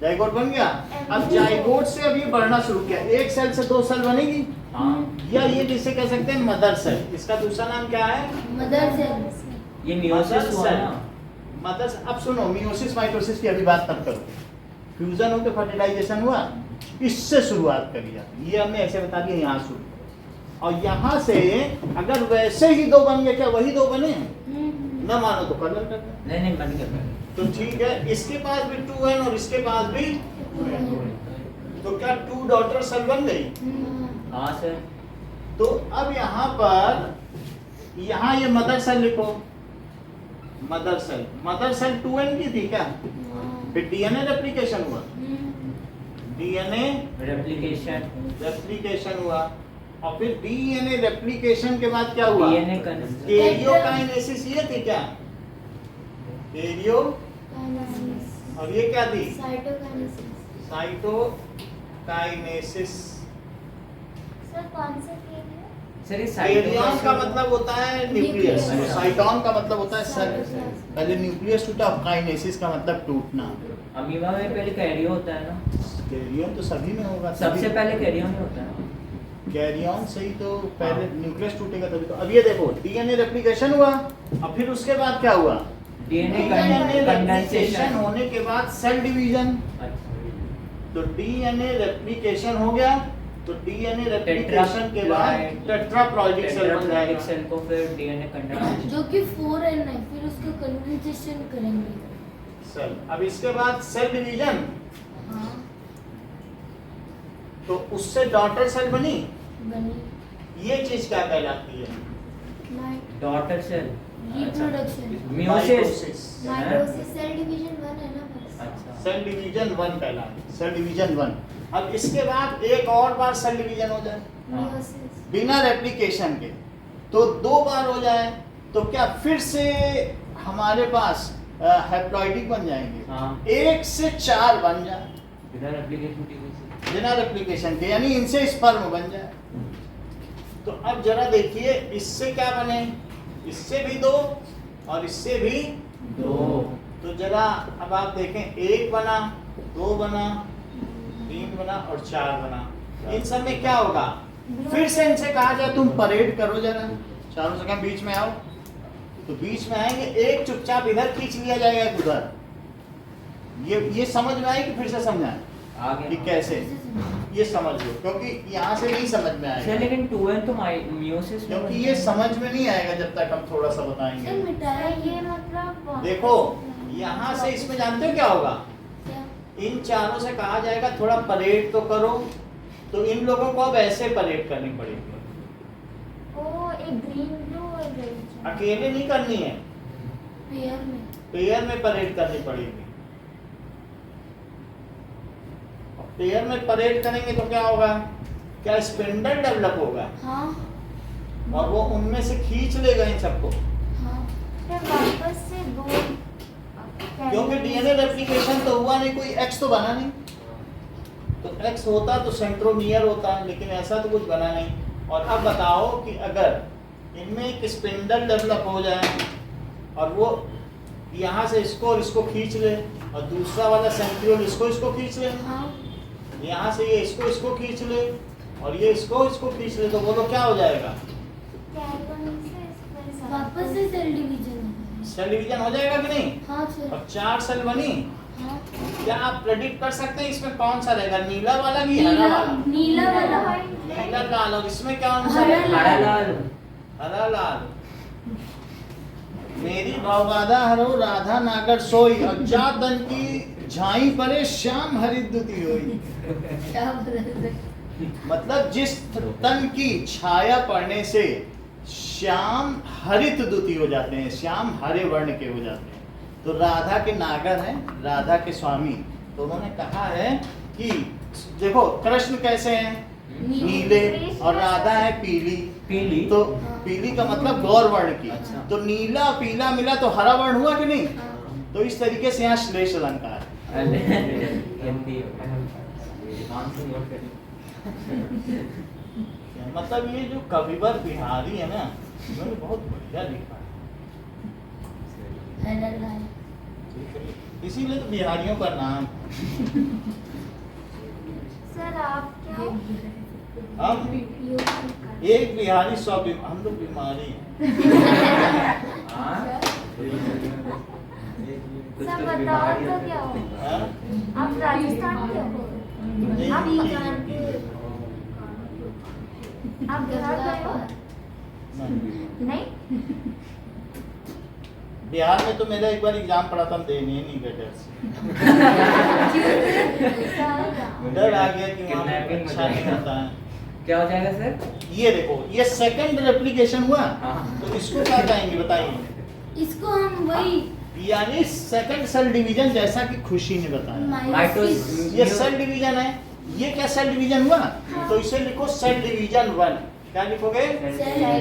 जाइगोट बन गया। अब जाइगोट से अब ये बढ़ना शुरू किया। एक सेल से 2 सेल बनेगी, हाँ या ये जिसे कह सकते हैं मदर सेल। इसका दूसरा नाम क्या है, मदर से ये मियोसिस हुआ ना। Mother cell. अब सुनो, मियोसिस माइटोसिस की अभी बात तब करो। फ्यूजन होकर फर्टिलाइजेशन हुआ, इससे शुरुआत करी जाती। ये हमने ऐसे बता दिया, यहाँ शुरू। और यहाँ से अगर वैसे ही 2 बन गए, क्या वही 2 बने? न मानो तो कलर करना। नहीं नहीं बन गया। तो ठीक है, इसके पास भी 2N और इसके पास भी, तो क्या 2 डॉटर सेल बन गई? हाँ सर। तो अब यहाँ पर, यहाँ ये मदर सेल लिखो। मदर सेल 2N की थी क्या? फिर डीएनए रेप्लिकेशन हुआ। डीएनए रेप्लिकेशन हुआ। और फिर डीएनए रेप्लिकेशन के बाद क्या हुआ? DNA karyokinesis. ये थी क्या? कैरियो। और ये क्या थी? साइटोकाइनेसिस। सर कौन से DNA? सर ये कैरियन का मतलब होता है न्यूक्लियस, न्यूक्लियस। साइटोन का मतलब होता है सेल। पहले न्यूक्लियस टूटा, काइनेसिस का मतलब टूटना। अमीबा में पहले कैरियो होता है ना। कैरियन तो सभी में होगा। सबसे पहले कैरियो में होता है ना। कैरियन से ही तो पहले न्यूक्लियस टूटेगा तभी तो। अब ये देखो, डीएनए रेप्लिकेशन हुआ और फिर उसके बाद क्या हुआ? DNA DNA replication condensation. होने के बाद सेल डिवीजन। तो डीएनए रेप्लिकेशन हो गया तो डीएनए रेप्लिकेशन के बाद टेट्राप्लॉइडिक सेल बन जाएगा। सेल को फिर डीएनए कंडेंसेशन जो कि 4n है, फिर उसका कंडेंसेशन करेंगे। सेल, अब इसके बाद सेल डिवीजन, हाँ तो उससे डॉटर सेल बनी। बनी ये चीज क्या कहलाती है? Daughter cell, reproduction. Meiosis, mitosis cell division 1 है ना बस। अच्छा सेल डिवीजन 1 कहलाती है, सेल डिवीजन 1। अब इसके बाद एक और बार सेल डिवीजन हो जाए मियोसिस। बिना रेप्लिकेशन के, तो 2 बार हो जाए, तो क्या फिर से हमारे पास हैप्लॉइडिक बन जाएंगे? हाँ 1 से 4 बन जाए बिना रेप्लिकेशन की वजह से। बिना रेप्लिकेशन के, यानी इनसे स्पर्म बन जाए। तो अब जरा देखिए इससे क्या बने, इससे भी 2 और इससे भी 2। तो जरा अब आप देखें, 1 बना, 2 बना, 3 बना और 4 बना। इन सब में क्या होगा? फिर से इनसे कहा जाए तुम परेड करो जरा, चारों से कहा बीच में आओ, तो बीच में आएंगे, एक चुपचाप इधर खींच लिया जाएगा उधर। ये समझ में आएगी, फिर से समझाएं आगे कि कैसे, ये समझ लो, क्योंकि यहाँ से नहीं समझ में सर आएगा, लेकिन 2n तो म्यूसिस में क्योंकि बनता ये है। समझ में नहीं आएगा जब तक हम थोड़ा सा सर बताएंगे। मिटाया ये मतलब देखो यहाँ से इसमें जानते हो क्या होगा? क्या? इन चारों से कहा जाएगा थोड़ा परेड तो करो, तो इन लोगों को अब ऐसे परेड करनी पड़ेगी, ओ एक ग्रीन ब्लू और रेड। अकेले नहीं करनी है, पेयर में। पेयर में परेड करनी पड़ेगी। पेयर में परेड करेंगे तो क्या होगा? क्या स्पिंडल डेवलप होगा हाँ और वो उनमें से खींच लेगा इन सबको, हाँ फिर वापस से 2, क्योंकि डीएनए रेप्लिकेशन तो हुआ नहीं, कोई एक्स तो बना नहीं। तो एक्स होता तो सेंट्रोमियर होता, लेकिन ऐसा तो कुछ बना नहीं। और अब बताओ कि अगर इनमें एक स्पिंडल डेवलप हो जाए और वो यहाँ से इसको और इसको खींच ले, और दूसरा वाला सेंट्रियोल इसको खींच ले, हाँ यहाँ से ये इसको खींच ले, और ये इसको खींच ले, तो बोलो क्या हो जाएगा? वापस से सेल डिवीजन होगा। सेल डिवीजन हो जाएगा कि नहीं? हाँ सर। अब 4 सेल बनी। हाँ क्या आप प्रेडिक्ट कर सकते हैं इसमें कौन सा रहेगा, नीला वाला कि हरा वाला? नीला वाला। नीला लाल, और इसमें क्या होना हरा चाहिए? हरा लाल। हरा लाल। मेरी भवगाधा हरो राधा नागर सोई, अज्जा तन की झाई परे श्याम हरिद्युति होई। क्या बोला सर? मतलब जिस तन की छाया पड़ने से श्याम हरित दुति हो जाते हैं, श्याम हरे वर्ण के हो जाते हैं। तो राधा के नागर हैं, राधा के स्वामी, तो उन्होंने कहा है कि देखो कृष्ण कैसे हैं? नीले, और राधा है पीली। पीली तो पीली का मतलब गौर वर्ण की। अच्छा। तो नीला पीला मिला तो हरा वर्ण हुआ कि नहीं? हाँ। तो इस तरीके से यहाँ श्लेष अलंकार है। हिंदी मतलब ये जो कविवर बिहारी है ना, उन्होंने बहुत बढ़िया लिखा है। हरा लाल। इसीलिए तो बिहारियों का नाम। सर आप क्या हम एक बिहारी 100 हम लोग बीमारी हैं। सर बताओ तो क्या हो? हाँ? आप राजस्थान के हो? नहीं, आप नहीं, आप बिहार गए हो? नहीं। नहीं? बिहार में तो मेरा एक बार एग्जाम पड़ा था, हम देने ही नहीं गए डर से। डर आ गया कि वहाँ पे Kidnapping अच्छा नहीं हो जाएगा। होता है। क्या हो जाएगा सर? ये देखो, ये सेकंड रेप्लिकेशन हुआ, हाँ। तो इसको क्या कहेंगे बताइए? इसको हम वही यानी सेकंड सेल डिवीजन, जैसा कि खुशी ने बताया। माइटोसिस। ये सेल डिवीजन है, ये क्या सेल डिवीजन हुआ? तो इसे लिखो सेल डिवीजन 1। क्या लिखोगे?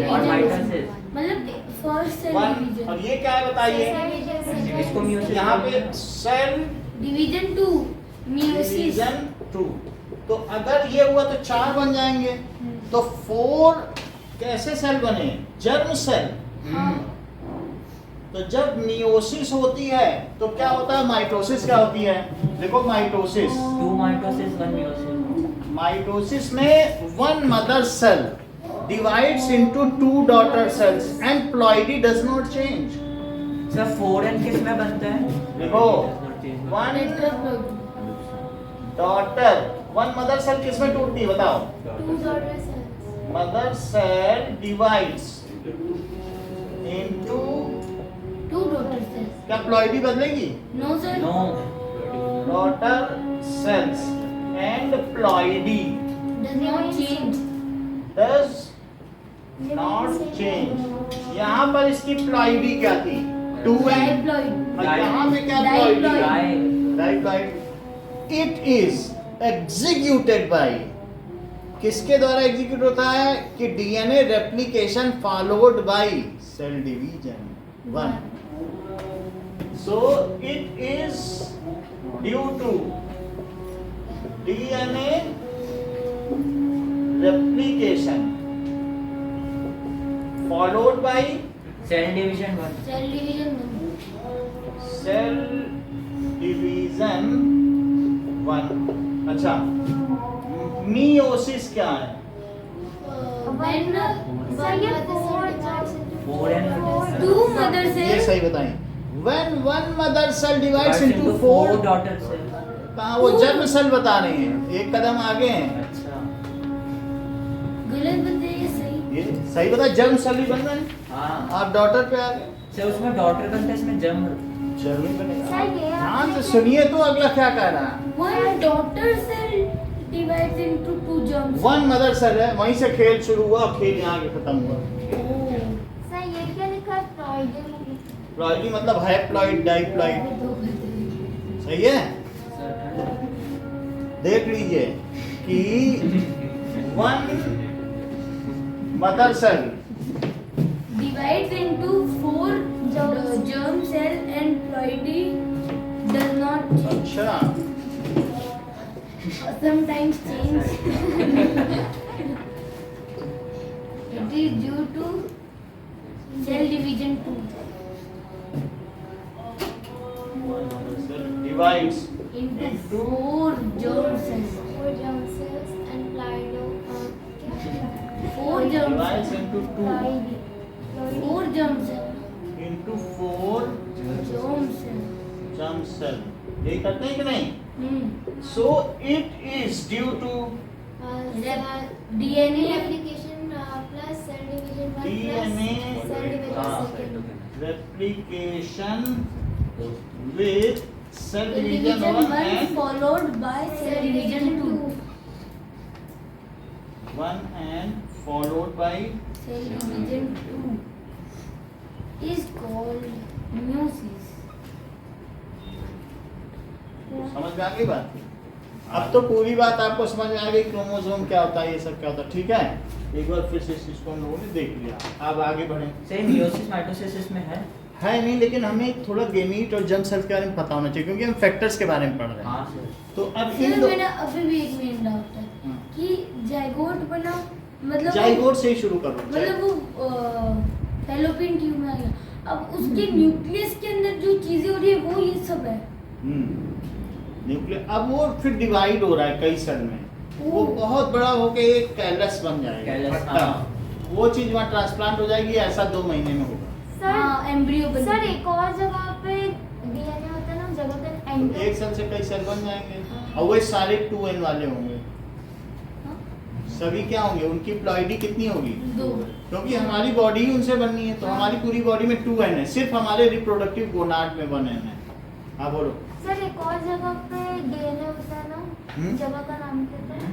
और माइटोसिस। मतलब फर्स्ट सेल 1। डिवीजन। और ये क्या है बताइए? इसको म्यूसिस। यहाँ पे सेल डिवीजन 2 मियोसिस। डिवीजन 2। तो अगर ये हुआ तो 4 बन जाएंगे। तो 4 कैसे सेल बने? Germ cell. हाँ तो जब मियोसिस होती है तो क्या होता है? माइटोसिस क्या होती है? देखो माइटोसिस, 2 माइटोसिस 1 म्यूसिस। माइटोसिस में 1 mother cell divides into 2 daughter cells and ploidy does not change. Sir 4n किस में बनता है? देखो, 1 tetraploid. daughter one mother cell किसमें टूटती है बताओ? Two daughter cells. Mother cell divides into, Two daughter cells. क्या प्लॉइडी बदलेगी? No sir. No daughter cells and ploidy Does not change. Does not change. यहाँ पर इसकी प्लॉइडी क्या थी? 2n। Diploid. और यहाँ पे क्या Diploid. Ploidy? Diploid. It is executed by, किसके द्वारा एग्जीक्यूट होता है? कि DNA replication followed by cell division 1। So it is due to DNA replication followed by cell division 1 Cell division 1. Cell division 1। अच्छा, मियोसिस क्या है? When सर ये four Four and two mother ये cells. सही बताएं। When one mother cell divides into into 4 4, daughter cells। कहाँ वो germ cell बता रहे हैं, एक कदम आगे हैं। अच्छा गलत बता ये सही. ये सही बता, जर्म सेल ही बन रहे हैं। हाँ आप डॉटर पे आ गए, सर उसमें डॉटर बनता है, इसमें जर्म जर्म ही बनेगा। सर ये ध्यान से सुनिए तो अगला क्या कह रहा है। One daughter cell divides into two germ cells. One mother cell है, वहीं से खेल शुरू हुआ और खेल यहाँ के खत्म हुआ। Oh. सर ये क्या लिखा है? प्लॉइडी। प्लॉइडी मतलब हैप्लॉइड, डाइप्लॉइड। सही है, देख लीजिए कि one mother cell Divides into four germ cell and ploidy does not change. अच्छा, Sometimes change. It is due to cell division 2 divides into Into? four germ cells. Four germ cells and प्लाइडो Four germ divides cells. Into 2 ploidy. Four germ cells. into 4 Germ cells. germ cell। यही करते हैं कि नहीं? So it is due to DNA replication plus cell division 1 DNA plus cell division 2। replication with cell division division 1 1 and followed by cell division 2. 1 and followed by Cell division 2 is called meiosis. समझ में आ गई बात? अब तो पूरी बात आपको समझ में आ गई, क्रोमोसोम क्या होता है, ये सब क्या होता है। ठीक है, एक बार फिर से इस चीज को हम लोगों ने देख लिया। अब आगे बढ़े। सही मियोसिस माइटोसिस इसमें है। नहीं, लेकिन हमें थोड़ा गेमीट और जर्म सेल के बारे में पता होना चाहिए, क्योंकि हम फैक्टर्स के बारे में पढ़ रहे हैं। हाँ सर तो अब सर इन दो मेरा अभी भी एक मिनट डाउट है हाँ। कि जाइगोट बना मतलब जाइगोट से ही शुरू करो। मतलब वो फैलोपियन ट्यूब में आ गया। अब उसके न्यूक्लियस के अंदर जो चीजें हो रही है वो ये सब है। न्यूक्लियर, अब वो फिर डिवाइड हो रहा है कई सेल में, वो बहुत बड़ा होके एक कैलस बन जाएगा, कैलस, फट्टा। हाँ। वो चीज वहाँ ट्रांसप्लांट हो जाएगी, ऐसा 2 महीने में होगा। सर एम्ब्रियो बन सर एक और जगह पे डीएनए होता है ना, उस जगह पे एंडो। एक सेल से कई सेल बन जाएंगे और वो सारे 2n वाले होंगे। सभी क्या होंगे, उनकी प्लॉइडी कितनी होगी? 2। क्योंकि हमारी बॉडी ही उनसे बननी है, तो हमारी पूरी बॉडी में 2n है, सिर्फ हमारे रिप्रोडक्टिव गोनाड में 1n है। हाँ बोलो। सर एक और जगह पे डीएनए होता है ना, जगह का नाम क्या है?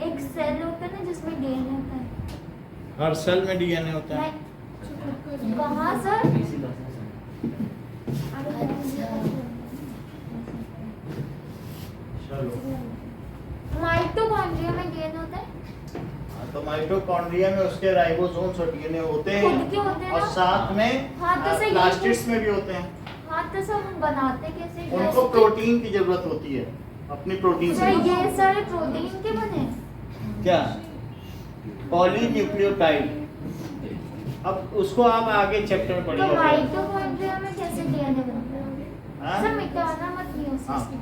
एक सेल होता है ना जिसमें डीएनए होता है। हर सेल में डीएनए होता है। नहीं, कहाँ सर? इसी बात है सर। चलो, माइटोकॉन्ड्रिया में डीएनए होता है। हाँ, तो माइटोकॉन्ड्रिया में उसके राइबोसोम्स और डीएनए होते खुद के होते हैं, हैं और ना? साथ में हाँ, तो सही है। प्लास्टिड्स में भी होते हैं। हाँ तो सब बनाते कैसे? उनको प्रोटीन की जरूरत होती है, अपनी प्रोटीन सर से। ये सारे प्रोटीन के बने हैं? क्या? पॉलीन्यूक्लियोटाइड। अब उसको आप आगे चैप्टर में तो पढ़िएगा। माइटोकॉन्ड्रिया में कैसे डीएनए बनता है? हाँ? सर मिटाना मत मियोसिस हाँ। में।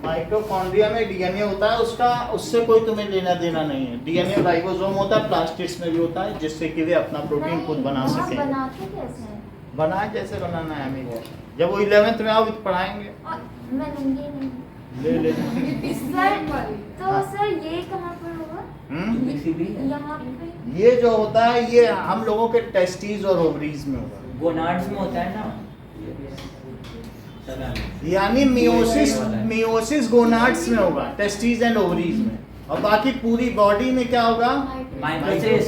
माइटोकॉन्ड्रिया में डीएनए होता है, उसका उससे कोई तुम्हें लेना देना नहीं है। डीएनए राइबोसोम होता है, प्लास्टिड्स में भी होता है, जिससे कि वे अपना प्रोटीन नहीं, खुद बना वहाँ सके। बनाते कैसे हैं? बनाए जैसे बनाना है हमें। जब वो 11th में आओ तो पढ़ाएंगे। और मैं लूंगी नहीं। ले सर तो सर ये कहाँ पर होगा? यहाँ पे ये जो होता है ये हम लोगों के टेस्टिस और ओवरीज में होगा, गोनाड्स में होता है ना। यानी मियोसिस गोनाड्स में होगा, टेस्टिस एंड ओवरीज में, और बाकी पूरी बॉडी में क्या होगा? Mitosis.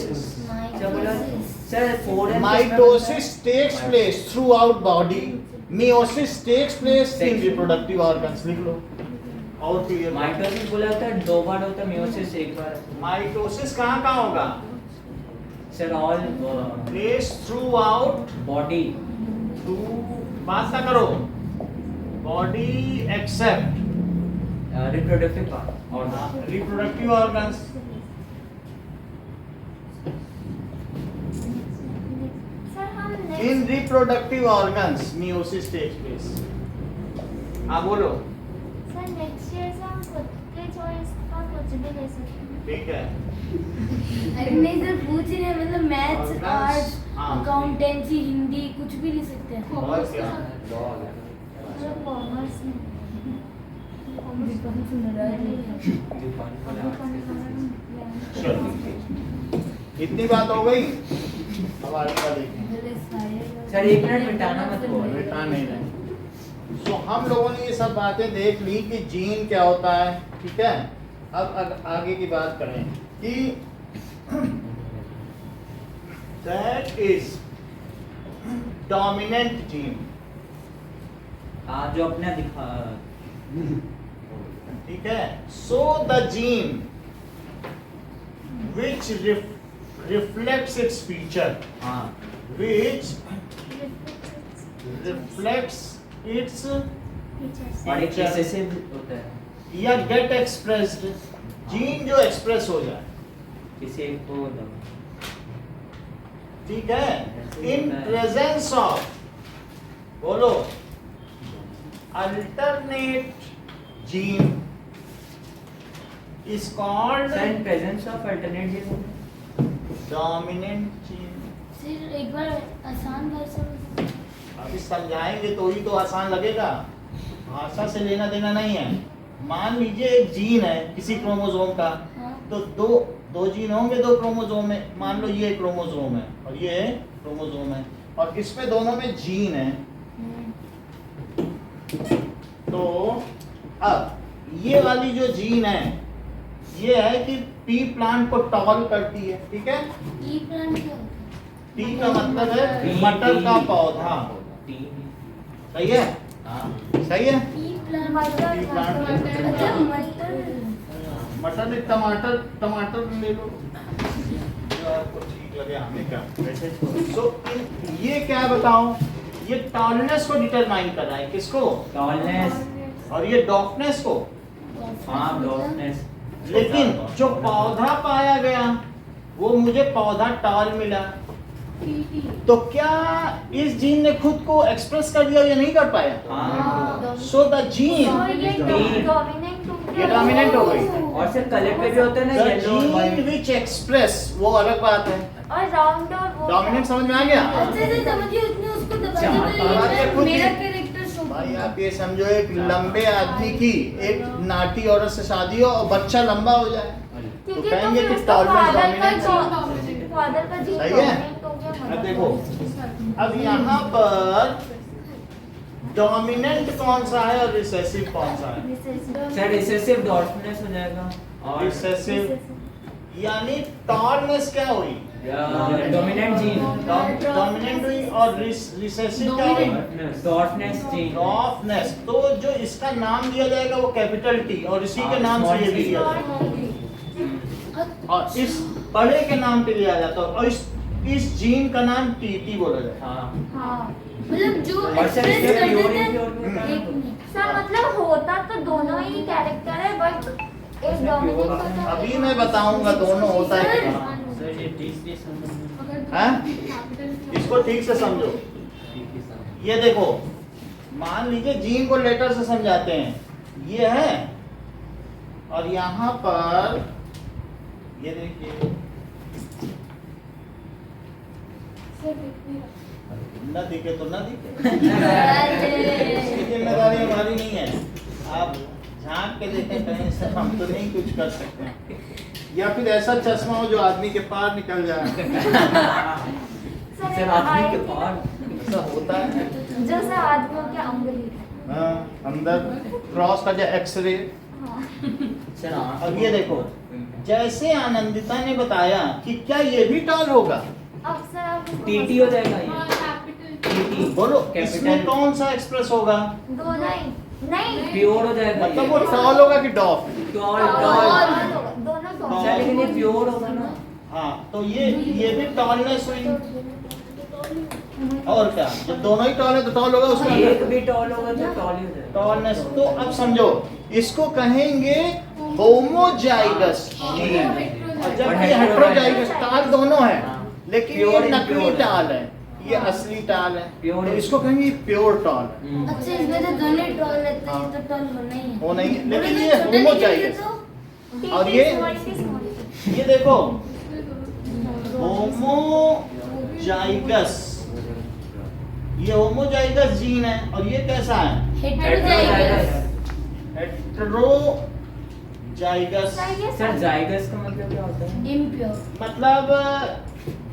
Sir mitosis takes place throughout body, meiosis takes place in reproductive organs. लिख लो और क्लियर। माइटोसिस बोला था 2 बार होता है, मियोसिस 1 बार। माइटोसिस कहाँ होगा? Sir all place throughout body. Through, बात ना करो, बॉडी एक्सेप्ट रिप्रोडक्टिव पार्ट और रिप्रोडक्टिव ऑर्गन्स। सर हम in next reproductive organs meiosis takes place. हाँ बोलो। सर नेक्स्ट ईयर से हम खुद के चॉइस का कुछ भी ले सकते हैं। ठीक है, अरे नहीं सर, पूछ रहे हैं मतलब मैथ्स, Organs, आर्ट्स, हाँ। अकाउंटेंसी, हिंदी कुछ भी ले सकते हैं। और क्या? सर कॉमर्स में चलो, इतनी बात हो गई। अब आगे का देखें। सर 1 मिनट मिटाना मत बोलो। मिटा नहीं रहे। सो हम लोगों ने ये सब बातें देख ली कि जीन क्या होता है, ठीक है। अब आगे की बात करें कि दैट इज डोमिनेंट जीन, हाँ जो अपने दिखा। ठीक है। So the gene which reflects its feature, हाँ which reflects its और एक रिसेसिव होता है, या get expressed, जीन जो एक्सप्रेस हो जाए, किसी एक को ठीक है। इन प्रेजेंस ऑफ, बोलो, alternate gene is called sir in presence of alternate gene dominant gene। सिर्फ एक बार आसान भाषा में अभी समझाएंगे तो ही तो आसान लगेगा, भाषा से लेना देना नहीं है। मान लीजिए एक जीन है किसी क्रोमोसोम का, हाँ। तो दो जीन होंगे 2 क्रोमोसोम में। मान लो ये क्रोमोसोम है और ये क्रोमोसोम है, और इसमें दोनों में जीन है। तो अब ये वाली जो जीन है ये है कि पी प्लांट को टॉल करती है, ठीक है। ई प्लांट क्या होता है? पी का मतलब है मटर का पौधा, सही है, सही है। ई प्लांट मटर ई प्लांट अच्छा मटर। मटर नहीं, टमाटर ले लो जो आपको ठीक लगे। हमें क्या वैसे। सो ये क्या बताओ, ये टॉलनेस को डिटरमाइन कर रहा है, किसको? टॉलनेस। और ये डॉर्कनेस को। हाँ डॉर्कनेस। लेकिन जो पौधा पाया गया वो मुझे पौधा टॉल मिला, तो क्या इस जीन ने खुद को एक्सप्रेस कर दिया या नहीं कर पाया? हाँ सो द जीन, और ये डोमिनेंट ये dominant हो गई। और सर कलर पे भी होता है ना द येलो और जीन व्हाइट। विच एक्सप्रेस, वो अलग बात है। और राउंड और वो डोमिनेंट समझ में आ गया? अच्छे से समझिए, उसने उसको दबा जहाँ पर दिया, खुद मेरा ही- कैरेक्टर शो भाई आप ये समझो, एक लंबे आदमी की एक नाटी औरत से शादी हो और बच्चा लंबा हो जाए, तो क्योंकि कहेंगे तो कि फिर उसका टॉलरेंस फादर का डोमिनेंस। फादर का जीन सही है? डोमिनेंट हो गया। अब देखो, अब यहाँ पर डोमिनेंट कौन सा है और रिसेसिव कौन सा है? सर रिसेसिव डॉर्कनेस हो जाएगा और रिसेसिव यानी टॉलनेस क्या हुई? Dominant gene. डोमिनेंट हुई, और रिसेसिव क्या हुई? डॉर्कनेस जीन। डॉफनेस। तो जो इसका नाम दिया जाएगा वो कैपिटल टी, और इसी के नाम से ये भी दिया जाएगा, और इस बड़े के नाम पे लिया जाता है, और इस जीन का नाम टीटी बोला जाता है। हाँ हाँ मतलब जो और सर एक्सप्रेस इसके कर प्योर देते प्योर हैं। होता एक है। मिनट सर मतलब होता तो दोनों ही कैरेक्टर है, बट एक डोमिनेंट होता है। अभी मैं बताऊंगा दोनों होता है क्या। सर ये तीसरी हैं? इसको ठीक से समझो। ये देखो, मान लीजिए जीन को लेटर से समझाते हैं, ये है, और यहाँ पर ये देखिए, न दिखे तो न दिखे, इसकी जिम्मेदारी हमारी नहीं है। आप झांक के देखें कहीं से, हम तो नहीं कुछ कर सकते। या फिर ऐसा चश्मा हो जो आदमी के पार निकल जाए। सर आदमी के पार ऐसा होता है। जो सर आदमियों के अंगुली है। हाँ, अंदर क्रॉस का जो एक्सरे। हाँ। सर अब ये देखो, जैसे आनंदिता ने बताया कि क्या ये भी टॉल होगा, अब सर आप इसको टीटी हो जाएगा ये, टीटी बोलो कैपिटल इसमें कौन सा एक्सप्रेस होगा? दोनों ही नहीं प्योर हो जाएगा मतलब वो टॉल होगा कि डॉफ? टॉल टॉल टॉल होगा, दोनों टॉल। सर लेकिन ये प्योर होगा ना। हाँ, तो ये भी टॉलनेस हुई। और क्या, जब दोनों ही टॉल है तो टॉल होगा उसमें। एक भी टॉल होगा तो टॉल ही हो जाएगा। टॉलनेस, तो अब समझो इसको कहेंगे होमोजाइगस जीन। और जब ये हेटेरोजाइगस, टाल दोनों है लेकिन ये Pure नकली impure है। टाल है, ये असली टाल है, Pure तो इसको कहेंगे प्योर टाल है। अच्छा इसमें तो दोनों टॉल रहते हैं, ये तो टॉल होना ही है। वो नहीं, और लेकिन अगर ये छोटा निकल होमोजाइगस। गया तो? टी और टी ये- स्मॉल टी स्मॉल। ये देखो होमोजाइगस, ये होमोजाइगस जीन है। और ये कैसा है? हेटेरोजाइगस। हेटेरोजाइगस। सर ये सर जाइगस का मतलब क्या होता है? इम्प्योर। मतलब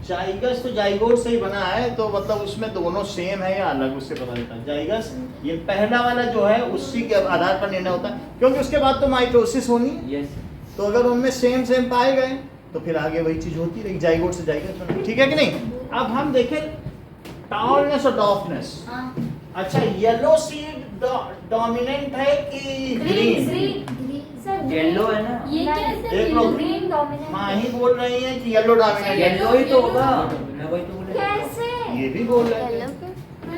जाइगस तो जाइगोट से ही बना है, तो मतलब उसमें दोनों सेम है या अलग, उससे पता चलता है। जाइगस ये पहला वाला जो है उसी के आधार पर निर्णय होता है, क्योंकि उसके बाद तो माइटोसिस होनी है। यस तो अगर उनमें सेम सेम पाए गए तो फिर आगे वही चीज होती रहेगी, जाइगोट से जाइगस बना। ठीक है कि नहीं? अब हम देखें टॉलनेस और डॉफनेस। हाँ। अच्छा, येलो सीड डोमिनेंट है कि green green? Green sir yellow है ना। ये क्या है सर? देख लो। Green dominant. माँ ही बोल रही है कि येलो डोमिनेंट है। येलो ही तो होगा, मैं वही तो बोल रहा हूँ। कैसे? ये भी बोल रहे हैं, येलो के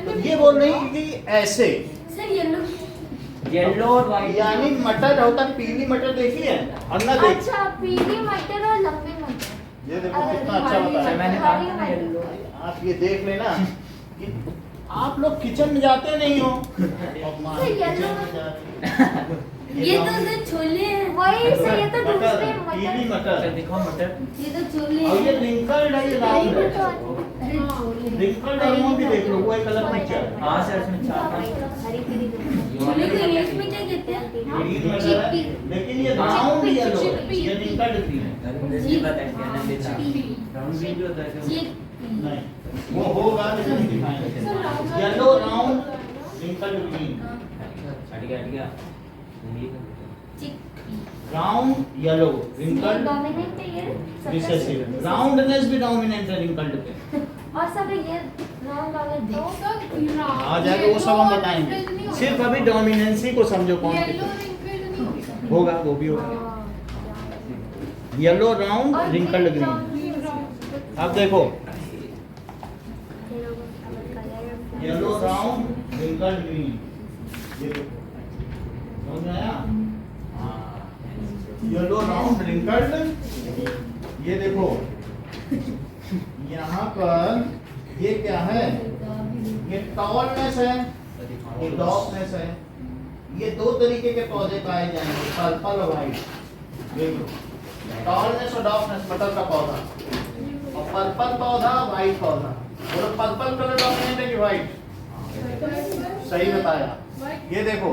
तो ये बोल रही है कि ऐसे, सर येलो। येलो और व्हाइट यानी मटर होता, पीली मटर देखी है और ना देख। अच्छा, पीली मटर और लंबी मटर। ये देखो अरे, कितना अच्छा हरी बताया। सर मैंने कहा था ना येलो। आप ये देख लेना कि आप लोग किचन में जाते नहीं हो और माँ तो किचन येलो में जा रही ये तो सर छोले हैं। वही सर, ये तो मटर, दूसरे पीली मटर। सर मटर। दिखाओ मटर। ये तो छोले और ये हैं। रिंकल्ड है, ये राउंड है। अरे छोले। रिंकल्ड और वो भी देख लो, वो एक अलग पिक्चर है। हाँ सर इसमें चार पांच हरी पीली छोले को इंग्लिश में क्या कहते हैं? ग्रीन मटर है, लेकिन ये राउंड येलो है, ये रिंकल्ड ग्रीन है। मुझे पता है क्या नाम देता राउंड भी जो होता है चिकपी। नहीं, वो होगा लेकिन नहीं दिखाएंगे। येलो राउंड रिंकल्ड ग्रीन, हट गया chickpea. Round yellow wrinkled dominant है ये रिसेसिव। राउंडनेस भी डोमिनेंट है रिंकल्ड पे। और सब ये राउंड वाले दो। आ जाएगा वो सब हम बताएंगे, सिर्फ अभी डोमिनेंसी को समझो कौन कितना होगा, वो भी होगा। Yellow round wrinkled green. अब देखो येलो राउंड रिंकल्ड ग्रीन, ये देखो समझ में आया? येलो राउंड रिंकल्ड, ये देखो यहाँ पर ये क्या है? ये टॉलनेस है, ये डॉफनेस है। ये दो तरीके के पौधे पाए जाएंगे, पर्पल और व्हाइट। देखो टॉलनेस और डॉफनेस, मटर का पौधा और पर्पल पौधा, व्हाइट पौधा। बोलो पर्पल कलर डोमिनेंट है कि व्हाइट? सही बताया। ये देखो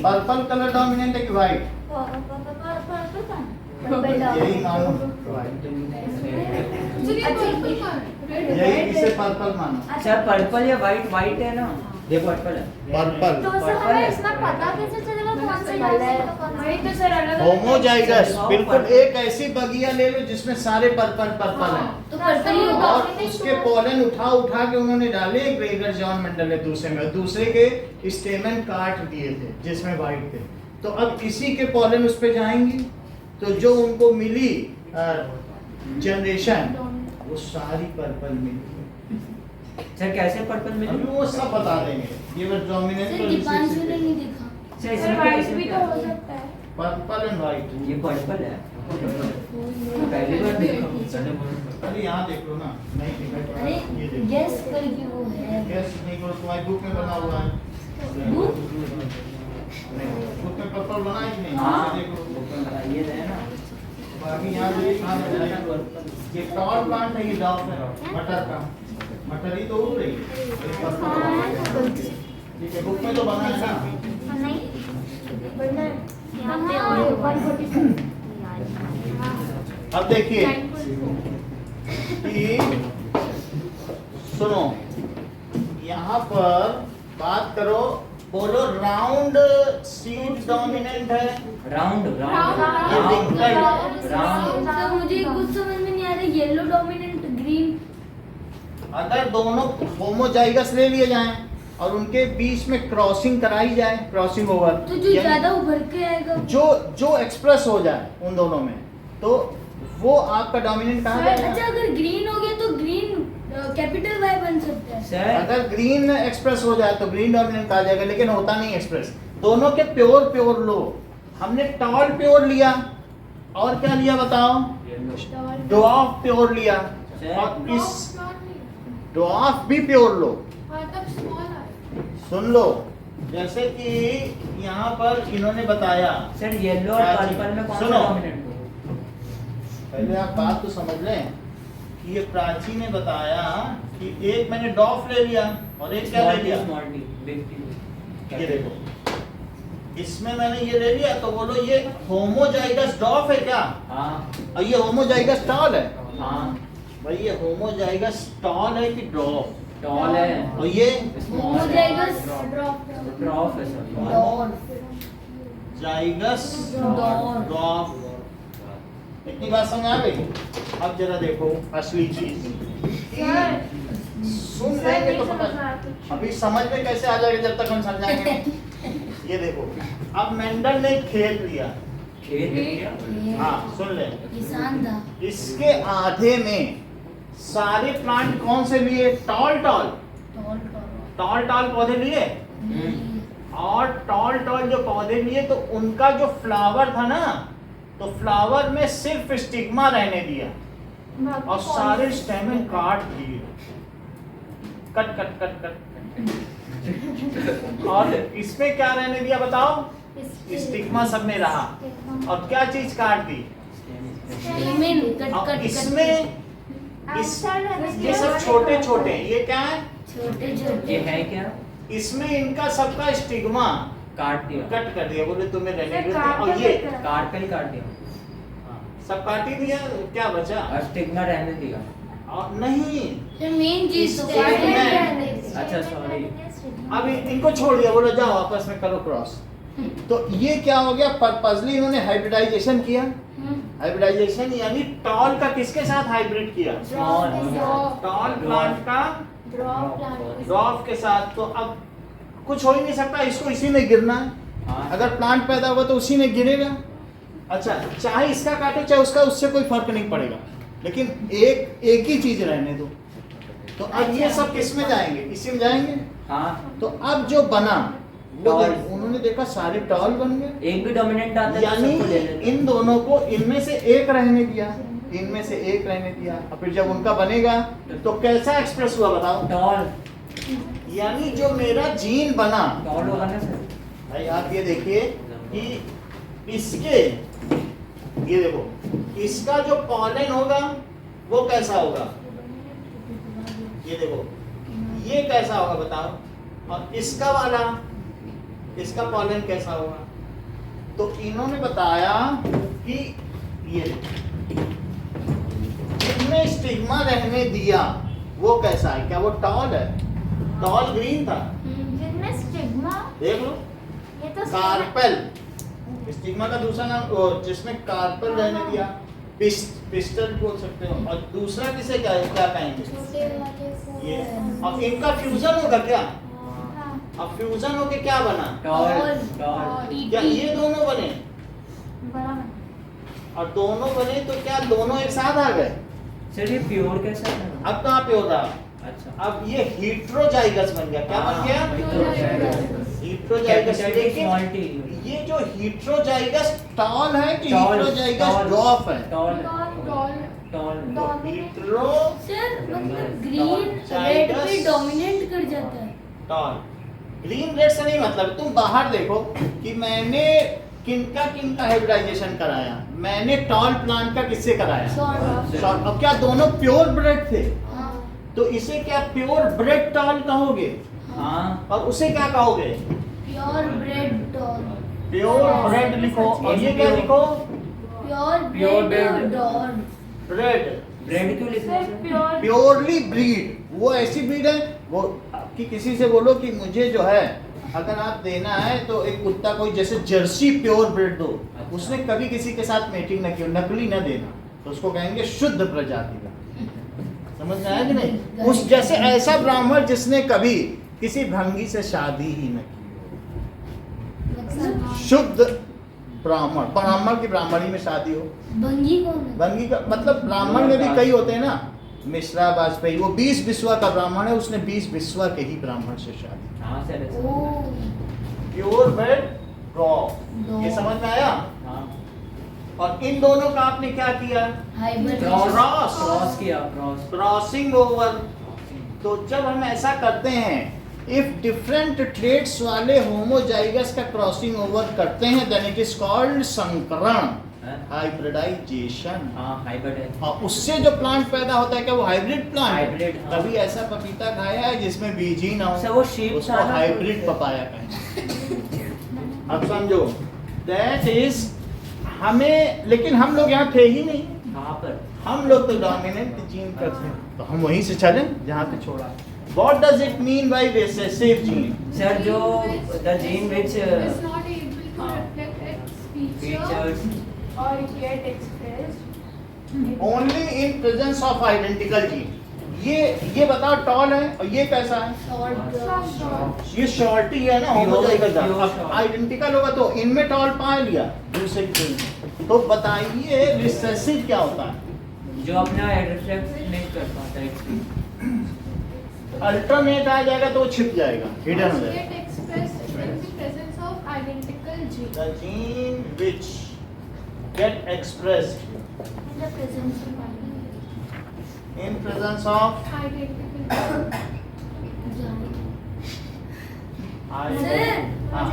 पर्पल कलर डोमिनेंट है कि व्हाइट? यही मानो, यही इसे पर्पल मानो। सर पर्पल या व्हाइट? व्हाइट है ना, देखो पर्पल है। पर्पल तो सर हमें इसमें पता कैसे चलेगा कौन सा डाल है तो कौन सा? वही तो सर अलग। होमोजाइगस, बिल्कुल एक ऐसी बगिया ले लो जिसमें सारे पर्पल पर्पल हैं तो पर्पल ही होगा। और उसके पोलन उठा उठा के उन्होंने डाले। ग्रेगर जॉन मेंडल ने दूसरे में, दूसरे के स्टेमन काट दिए थे जिसमें व्हाइट थे। तो अब इसी के पोलन उस पे जाएंगी, तो जो उनको मिली जनरेशन वो सारी पर्पल मिली। सर कैसे पर्पल अभी मिली? वो सब बता देंगे, ये बस डोमिनेंट सर दीपांशु ने नहीं देखा। सर इसमें क्या, इसमें भी तो क्या? हो सकता है। Purple and white. ये पर्पल है, पहली बार देखा। अरे यहाँ देख लो ना, नहीं दिखा। अरे ये देखो, गैस करके वो है। गैस नहीं करो, तुम्हारी बुक में बना हुआ है। बुक? नहीं, बुक में पर्पल बना है कि नहीं? हाँ ये देखो, ये है ना। बाकी यहाँ देखिए, कहाँ है? ये टॉल प्लांट है, ये डॉग है मटर का। मटर ही तो उग रही है। ये पर्पल वाला है। ठीक है, बुक में तो बना है ना। नहीं यहाँ पे और 146 अब देखिए कि सुनो, यहाँ पर बात करो, बोलो राउंड सीड डोमिनेंट है। राउंड राउंड राउंड तो मुझे कुछ समझ में नहीं आ रहा, येलो डोमिनेंट ग्रीन। अगर दोनों होमोजाइगस ले लिए जाएं और उनके बीच में क्रॉसिंग कराई जाए, क्रॉसिंग ओवर, तो जो ज्यादा उभर के आएगा जो एक्सप्रेस हो जाए उन दोनों में, तो वो आपका डोमिनेंट कहा जाएगा। अच्छा, अगर ग्रीन हो गया तो ग्रीन कैपिटल वाई बन सकता है। सर अगर ग्रीन एक्सप्रेस हो जाए तो ग्रीन डोमिनेंट कहा जाएगा, लेकिन होता नहीं एक्सप्रेस। दोनों के प्योर लो। हमने टॉल प्योर लिया और क्या लिया बताओ, ड्वार्फ प्योर लिया, और इस ड्वार्फ भी प्योर लो। सुन लो, जैसे कि यहाँ पर इन्होंने बताया, सर येलो और पर्पल में कौन सा सुनो। डोमिनेंट हो? पहले आप बात तो समझ लें कि ये प्राची ने बताया कि एक मैंने डॉफ ले लिया और एक क्या ले लिया, स्मॉल टी बिग टी। ये देखो, इसमें मैंने ये ले लिया, तो बोलो ये होमोजाइगस डॉफ है क्या, हाँ और ये होमोजाइगस टॉल है। हाँ भाई ये होमोजाइगस टॉल है कि ड्रॉफ, टॉल है और ये स्मॉल है होमोजाइगस ड्रॉप है सर। जाइगस ड्रॉफ। इतनी बात समझ आ गई? अब जरा देखो असली चीज, सुन लेंगे तो पता, अभी समझ में कैसे आ जाएगा जब तक हम समझाएंगे। ये देखो, अब मेंडल ने खेत लिया, खेत लिया। हाँ सुन ले, किसान था। इसके आधे में सारे प्लांट कौन से लिए, टॉल पौधे लिए, और टॉल जो पौधे लिए तो उनका जो फ्लावर था ना, तो फ्लावर में सिर्फ स्टिग्मा रहने दिया और सारे स्टेमन काट दिए, कट। और इसमें क्या रहने दिया बताओ, स्टिग्मा सब में रहा, और क्या चीज काट दी, और इसमें ये सब छोटे ये क्या है, ये है क्या? इसमें इनका सबका स्टिग्मा काट दिया, कट कर दिया, बोले तुम्हें रहने दो, और ये काट कर ही काट दिया, सब काट ही दिया, क्या बचा, और स्टिग्मा रहने दिया। और नहीं, मेन चीज तो अच्छा सॉरी, अब इनको छोड़ दिया, बोलो जाओ आपस में करो क्रॉस। तो ये क्या हो गया, पर्पसली इन्होंने हाइब्रिडाइजेशन किया। हाइब्रिडाइजेशन यानी टॉल का किसके साथ हाइब्रिड किया, टॉल प्लांट का ड्रॉफ के साथ। तो अब कुछ हो ही नहीं सकता, इसको इसी में गिरना है। हाँ। अगर प्लांट पैदा हुआ तो उसी में गिरेगा। अच्छा, चाहे इसका काटे चाहे उसका, उससे कोई फर्क नहीं पड़ेगा, लेकिन एक ही चीज रहने दो। तो अब ये सब किस में जाएंगे, इसी में जाएंगे। हाँ तो अब जो बना वो टॉल। उन्होंने देखा सारे टॉल बन गए, एक भी डोमिनेंट आता है तो यानी सबको ले लेते हैं। इन दोनों को इनमें से एक रहने दिया, और फिर जब उनका बनेगा तो कैसा एक्सप्रेस हुआ बताओ, टॉल यानी जो मेरा जीन बना, टॉल होगा ना सर। भाई आप ये देखिए कि इसके, ये देखो इसका जो पॉलन होगा वो कैसा होगा, ये देखो ये कैसा होगा बताओ, और इसका वाला, इसका पॉलन कैसा होगा। तो इन्होंने बताया कि ये जिसने स्टिग्मा रहने दिया वो कैसा है, क्या वो टॉल है, टॉल ग्रीन था, जिनमें स्टिग्मा, देख लो ये तो कार्पेल, स्टिग्मा का दूसरा नाम जिसमें कार्पेल रहने दिया, पिस्टल बोल सकते हो, और दूसरा किसे क्या कहेंगे, ये। अब इनका फ्यूजन होगा क्या, अब फ्यूजन होके क्या बना, टॉल क्या ये दोनों बने, बराबर। और दोनों बने तो क्या दोनों एक साथ आ गए। सर ये प्योर कैसा है? अब कहाँ पे हो रहा, अच्छा अब ये हीट्रोजाइगस बन गया, क्या बन गया, हीट्रोजाइगस। लेकिन ये जो हीट्रोजाइगस टॉल है कि हीट्रोजाइगस ड्वार्फ है, टॉल हीट्रो सर मतलब ग्रीन रेड पे डोमिनेट कर जाता है। टॉल, ग्रीन रेड से नहीं मतलब, तुम बाहर देखो कि मैंने किनका हाइब्रिडाइजेशन कराया, मैंने टॉल प्लांट का किससे कराया, शॉर्ट। अब क्या दोनों प्योर ब्रेड थे, तो इसे क्या प्योर ब्रेड टॉल कहोगे, हाँ और उसे क्या कहोगे, pure bred tall. Pure bred लिखो, और ये क्या लिखो? Pure Pure bred bread. डॉन। ब्रेड। ब्रेड क्यों लिखना सर है? प्योर प्योरली ब्रीड, वो ऐसी ब्रीड है, वो आपकी किसी से बोलो कि मुझे जो है अगर आप देना है तो एक कुत्ता कोई जैसे जर्सी प्योर ब्रीड दो, उसने कभी किसी के साथ मेटिंग न की, नकली न देना, तो उसको कहेंगे शुद्ध प्रजाति का। समझ में आया कि नहीं? उस जैसे ऐसा ब्राह्मण जिसने कभी किसी भंगी से शादी ही न की, शुद्ध ब्राह्मण। ब्राह्मण की ब्राह्मणी में शादी हो, भंगी कौन है? भंगी का मतलब ब्राह्मण में भी कई होते हैं ना, मिश्रा वाजपेयी, वो 20 बिस्वा का ब्राह्मण है, उसने 20 बिस्वा के ही ब्राह्मण से शादी। हाँ सर ऐसा। ओ प्योर ब्रेड रॉ, दो। ये समझ में आया? हाँ और इन दोनों का आपने क्या किया? Hybrid cross. क्रॉस किया, क्रॉस। Crossing over. तो जब हम ऐसा करते हैं, इफ डिफरेंट ट्रेड्स वाले होमोजाइगस का क्रॉसिंग ओवर करते हैं, देन इट इज कॉल्ड संकरण, हाइब्रिडाइजेशन। हाँ हाइब्रिड है। और उससे जो प्लांट पैदा होता है, क्या वो हाइब्रिड प्लांट है? हाइब्रिड, हाँ। कभी ऐसा पपीता खाया है जिसमें बीज ही ना हो? सर वो sheep उसको था ना, हाइब्रिड तो- पपाया कहें। अब समझो, दैट इज हमें, लेकिन हम लोग यहाँ थे ही नहीं, कहाँ पर? हम लोग तो डोमिनेंट जीन का थे, तो हम वहीं से चले जहाँ पे छोड़ा। What does it mean by recessive gene? Sir जो the gene which is not able to हाँ. reflect its features features or get expressed Only in presence of identical gene. ये बताओ टॉल है और ये कैसा है? short ये शॉर्टी है ना, होमोजाइगस का। Pure अब short. आइडेंटिकल होगा तो इनमें टॉल पा लिया, दूसरे जीन। तो बताइए रिसेसिव क्या होता है? जो अपना रिफ्लेक्ट नहीं कर पाता है। अल्टरनेट आ जाएगा तो वो छिप जाएगा, हिडन हो get जाएगा। expressed in the presence of identical gene. The gene which get expressed in the presence of in presence of Identical हाँ,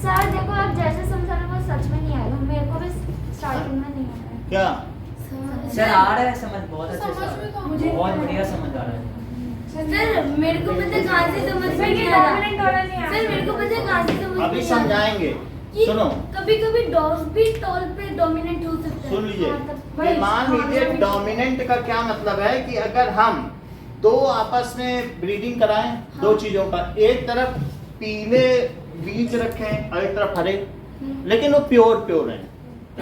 सर देखो आप जैसे समझा रहे हो वो सच में नहीं आएगा, मेरे को भी स्टार्टिंग में नहीं आया। क्या? सर आ रहा है समझ, बहुत अच्छे से समझ आ में रहा तो है। मुझे बहुत बढ़िया समझ आ रहा है। सर मेरे को पता है कहाँ से समझ में ये नहीं आ रहा। dominant वाला नहीं आया। सर मेरे को पता है कहाँ से समझ में अभी नहीं आ रहा। समझाएंगे, कि सुनो, कभी-कभी डॉग्स भी टॉल पे डोमिनेंट हो सकता है। सुन लीजिए। हाँ, तब ये वही मान लीजिए हाँ, डोमिनेंट का क्या मतलब है कि अगर हम दो आपस में ब्रीडिंग कराएं, दो हाँ। चीजों का, एक तरफ पीले बीज रखें और एक तरफ हरे, लेकिन वो प्योर है,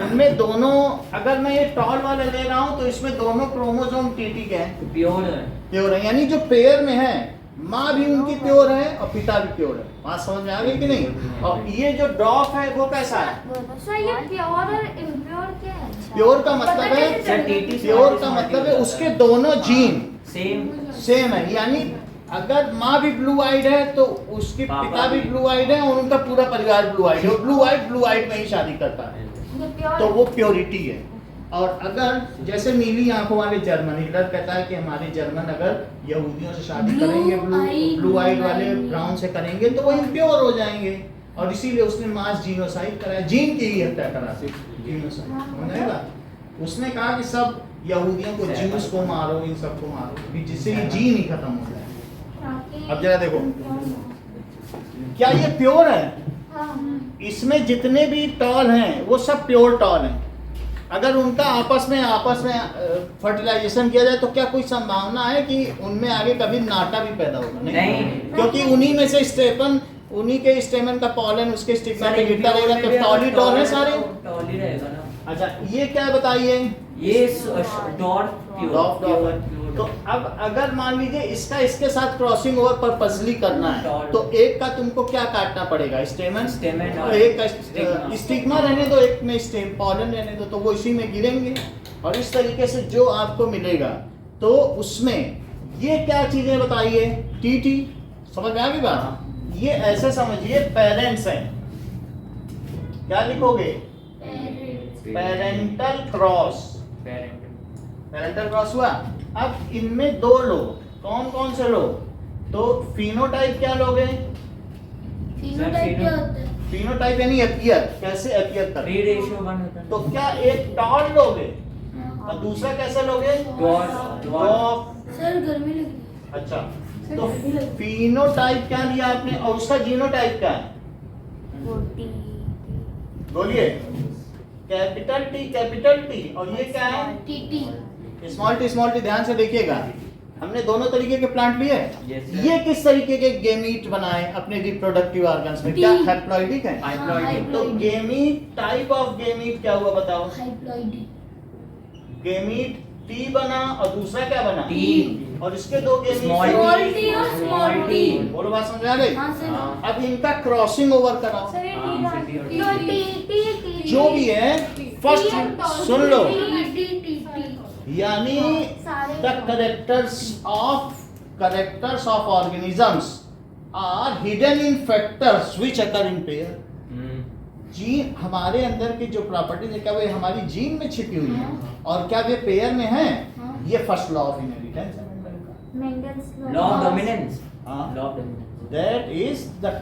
उनमें दोनों, अगर मैं ये टॉल वाला ले रहा हूं तो इसमें दोनों क्रोमोसोम टीटी के हैं, प्योर है। प्योर है, यानी जो पेयर में है माँ भी उनकी प्योर है और पिता भी प्योर है। बात समझ में आ गई कि नहीं? और ये जो ड्रॉप है वो कैसा है? सर ये प्योर और इम्प्योर क्या है? प्योर का मतलब है, सर टीटी प्योर का मतलब है उसके दोनों जीन सेम। सेम है, यानी अगर माँ भी ब्लू आइड है तो उसके पापा पिता भी भी। ब्लू आइड है और उनका पूरा परिवार ब्लू आइड है, ब्लू आइड में ही शादी करता है, ये प्योर तो वो प्योरिटी है। और अगर जैसे नीली आंखों वाले जर्मन, हिटलर कहता है कि हमारे जर्मन अगर यहूदियों से शादी Blue करेंगे, eyed ब्लू आइड वाले वाले। ब्राउन से करेंगे तो वो इम्प्योर हो जाएंगे, और इसीलिए उसने मास जीनोसाइड कराया, जीन की ही हत्या करा, सिर्फ जीनोसाइड होनेगा। उसने कहा कि सब यहूदियों को, ज्यूस को मारो, इन सबको मारो, कि जिससे ये जीन ही खत्म हो जाए। ताकि अब जरा देखो। impure हो। क्या ये प्योर है? हाँ इसमें जितने भी टॉल हैं वो सब प्योर टॉल हैं। अगर उनका आपस में फर्टिलाइजेशन किया जाए तो क्या कोई संभावना है कि उनमें आगे कभी नाटा भी पैदा होगा? नहीं। क्योंकि उन्हीं में से स्टेपन, उन्हीं के स्टेमन का पॉलन उसके स्टिग्मा पे गिरता रहेगा, तो टॉल ही टॉल है सारे। टॉल ही रहेगा ना। अच्छा, ये क्या बताइए? ये डॉट डॉफ डॉफ। तो अब अगर मान लीजिए इसका इसके साथ क्रॉसिंग ओवर पर्पसली करना है तो एक का तुमको क्या काटना पड़ेगा? स्टेमन, स्टेमन तो और एक का स्टिग्मा। स्टिग्मा रहने दो, एक में स्टेम पॉलन रहने दो, तो वो इसी में गिरेंगे और इस तरीके से जो आपको मिलेगा। तो उसमें ये क्या चीजें बताइए? टीटी, समझ में आ गई बात? ये ऐसे समझिए पेरेंट्स हैं, क्या लिखोगे? पेरेंटल क्रॉस, पेरेंटल क्रॉस हुआ। अब इनमें दो लोग, कौन कौन से लोग? तो फिनोटाइप क्या लोगे? फिनोटाइप क्या होता है? फिनोटाइप यानी अपीयर, कैसे अपीयर कर, 3:1 होता है। तो क्या एक टॉल लोगे और दूसरा कैसे लोगे? डॉट डॉफ। सर गर्मी लग रही है। अच्छा, तो फिनोटाइप क्या लिया आपने और उसका जीनोटाइप क्या है? बोलिए कैपिटल टी और ये क्या है टीटी स्मॉल टी ध्यान से देखिएगा हमने दोनों तरीके के प्लांट लिए Yes, sir. ये किस तरीके के गेमीट बनाए अपने रिप्रोडक्टिव ऑर्गन्स में क्या टी। हैप्लॉइडिक है हाइप्लॉइड तो गेमीट टाइप ऑफ गेमीट क्या हुआ बताओ हाइप्लॉइडी गेमीट टी बना और दूसरा क्या बना टी और इसके दो गेमीट स्मॉल टी और स्मॉल टी बोलो बात समझ आ गई हाँ सर हाँ। अब इनका क्रॉसिंग ओवर कराओ Sir, हाँ, ये टी टी टी जो भी है फर्स्ट सुन लो टी टी यानी the characters of organisms are hidden in factors which occur in pair gene हमारे अंदर की जो प्रॉपर्टीज है क्या वो हमारी जीन में छिपी हुई है और क्या वे पेयर में है हाँ। ये फर्स्ट लॉ ऑफ इनहेरिटेंस है मेंडल्स लॉ ऑफ डोमिनेंस हाँ। Law of dominance that is the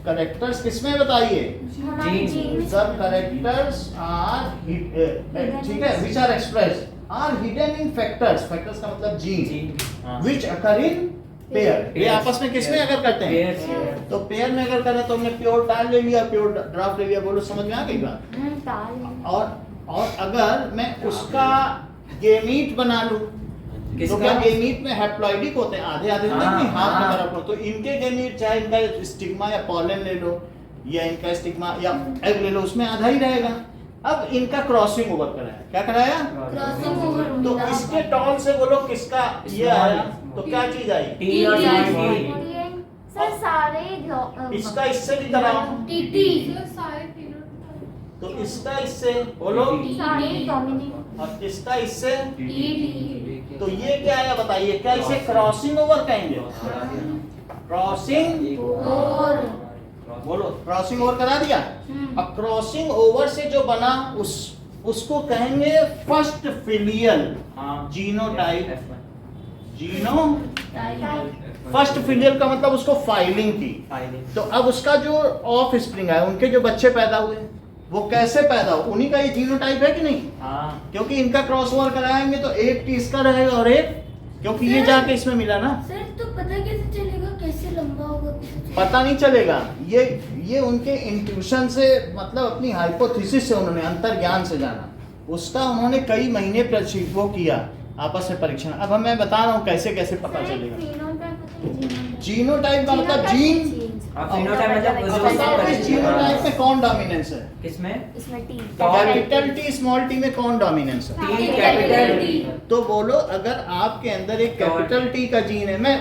characters किसमें बताइए हमारी जीन। जीन में सब करेक्टर्स आर ठीक है which are express are hidden in factors factors का मतलब gene which occur in pair ये आपस में किसमें अगर करते हैं तो पेयर में अगर करें तो हमने प्योर टाल ले लिया प्योर ड्राफ्ट ले लिया बोलो समझ में आ गई बात ताल और अगर मैं उसका गेमीट बना लूं तो किसका? क्या गेमीट में हैप्लॉइडिक होते हैं आधे आधे होते हैं हाँ, नहीं हाफ हाँ। में रखो तो इनके गेमीट चाहे इनका स्टिग्मा या पॉलन ले लो या इनका स्टिग्मा या एग ले लो उसमें आधा ही रहेगा अब इनका क्रॉसिंग ओवर कराया क्या कराया क्रॉसिंग ओवर तो इसके टॉल से बोलो किसका ये आया तो क्या चीज आई टी और टी। टी सर सारे इसका इससे भी कराओ टीटी Sir, सारे phenotype तो इसका इससे बोलो सारे डोमिनेंट और इसका इससे टीटी तो ये क्या आया बताइए क्या इसे क्रॉसिंग ओवर कहेंगे क्रॉसिंग और बोलो क्रॉसिंग ओवर करा दिया अब क्रॉसिंग ओवर से जो बना उसको कहेंगे फर्स्ट फिलियल जीनोटाइप जीनो फर्स्ट फिलियल का मतलब उसको फाइलिंग की तो अब उसका जो ऑफ स्प्रिंग है उनके जो बच्चे पैदा हुए वो कैसे पैदा हो उन्हीं का ये जीनोटाइप है कि नहीं क्योंकि इनका क्रॉस ओवर कराएंगे तो एक की इसका रहेगा और एक क्योंकि ये जाके इसमें मिला ना सर तो पता कैसे चलेगा कैसे लंबा होगा पता नहीं चलेगा ये उनके इंट्यूशन से मतलब अपनी हाइपोथेसिस से उन्होंने अंतर्ज्ञान से जाना उसका उन्होंने कई महीने वो किया आपस में परीक्षण अब मैं बता रहा हूँ कैसे कैसे पता चलेगा जीनोटाइप का मतलब जीन अब phenotype मतलब इस जीनोटाइप में कौन डोमिनेंस है किसमें इसमें T capital T small T में कौन डोमिनेंस है टी कैपिटल टी तो बोलो अगर आपके अंदर एक कैपिटल टी का जीन है मैं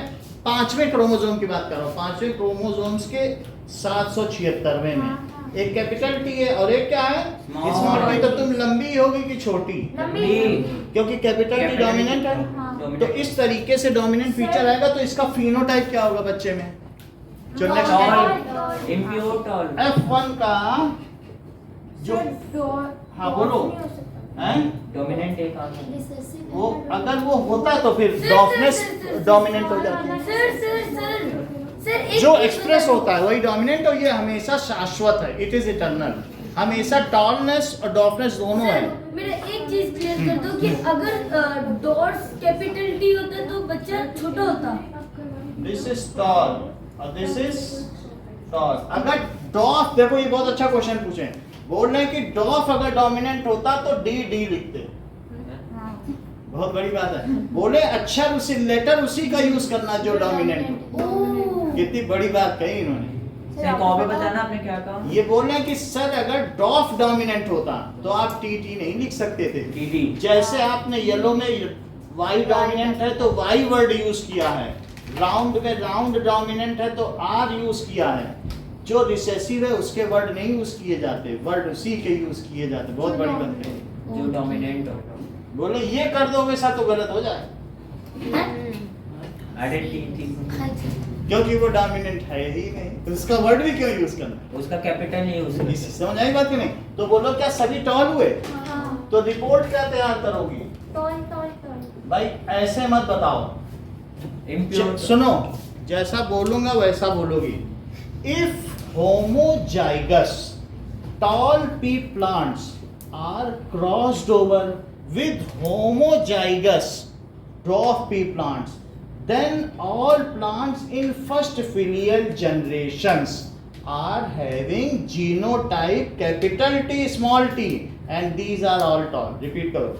5वें क्रोमोसोम की बात कर रहा हूँ 5वें क्रोमोसोम्स के 776वें में एक कैपिटल टी है और एक क्या है स्मॉल टी तो तुम लंबी होगी कि छोटी क्योंकि कैपिटल टी डोमिनेंट है तो इस तरीके से डोमिनेंट फीचर आएगा तो इसका फिनोटाइप क्या होगा बच्चे में जो नेक्स्ट इम्प्योर टॉल F1 का जो हाँ बोलो हैं डोमिनेंट एक आता वो अगर वो होता तो फिर डॉफनेस डोमिनेंट हो जाती सर जो एक्सप्रेस होता है वही डोमिनेंट और ये हमेशा शाश्वत है इट इज इटर्नल हमेशा टॉलनेस और डॉफनेस दोनों है मेरा एक चीज क्लियर कर दो कि अगर डॉट्स कैपिटल टी होता तो बच्चा छोटा होता दिस इज टॉल और दिस इज टॉल अगर डॉफ देखो ये बहुत अच्छा क्वेश्चन पूछे बोल रहे हैं कि डॉफ अगर डोमिनेंट होता तो डी लिखते बहुत बड़ी बात है बोले अक्षर उसी लेटर उसी का यूज करना जो डोमिनेंट कितनी बड़ी बात कही इन्होंने सर कॉपी बताना आपने क्या कहा ये बोल रहे हैं कि सर अगर डॉफ डोमिनेंट होता तो आप टी नहीं लिख सकते थे टीटी जैसे आपने येलो में वाई डोमिनेंट है तो वाई वर्ड यूज किया है राउंड में राउंड डोमिनेंट है तो आर यूज किया है जो रिसेसिव है उसके वर्ड नहीं यूज किए जाते वर्ड उसी के यूज किए जाते बहुत बड़ी बात है जो डोमिनेंट हो बोले ये कर दो वैसा तो गलत हो जाए अरे टीटी क्योंकि वो डोमिनेंट है ही नहीं तो उसका वर्ड भी क्यों यूज करना उसका कैपिटल नहीं यूज करते समझ आई बात कि नहीं तो बोलो क्या सभी टॉल हुए तो रिपोर्ट क्या तैयार करोगी भाई ऐसे मत बताओ इम्प्योर सुनो जैसा बोलूंगा वैसा बोलोगी if homozygous tall pea plants are crossed over with homozygous dwarf pea plants then all plants in first filial generations are having genotype capital T small t and these are all tall. Repeat करो.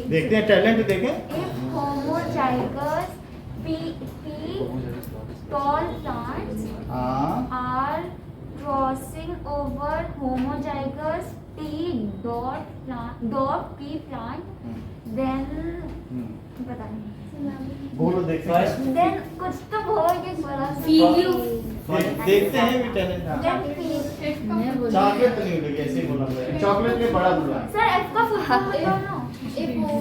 देखते हैं talent देखें. If homozygous P tall plants हाँ. are crossing over homozygous dot P plant, then पता नहीं. बोलो देखते First. हैं. Then कुछ तो बोलोगे बड़ा सा. Filio देखते हैं भी टैलेंट. हाँ. Then P. मैं बोल चॉकलेट तो नहीं बोलेगी, ऐसे ही बोला गया. चॉकलेट के बड़ा बोला. Sir, F का full form बताओ ना.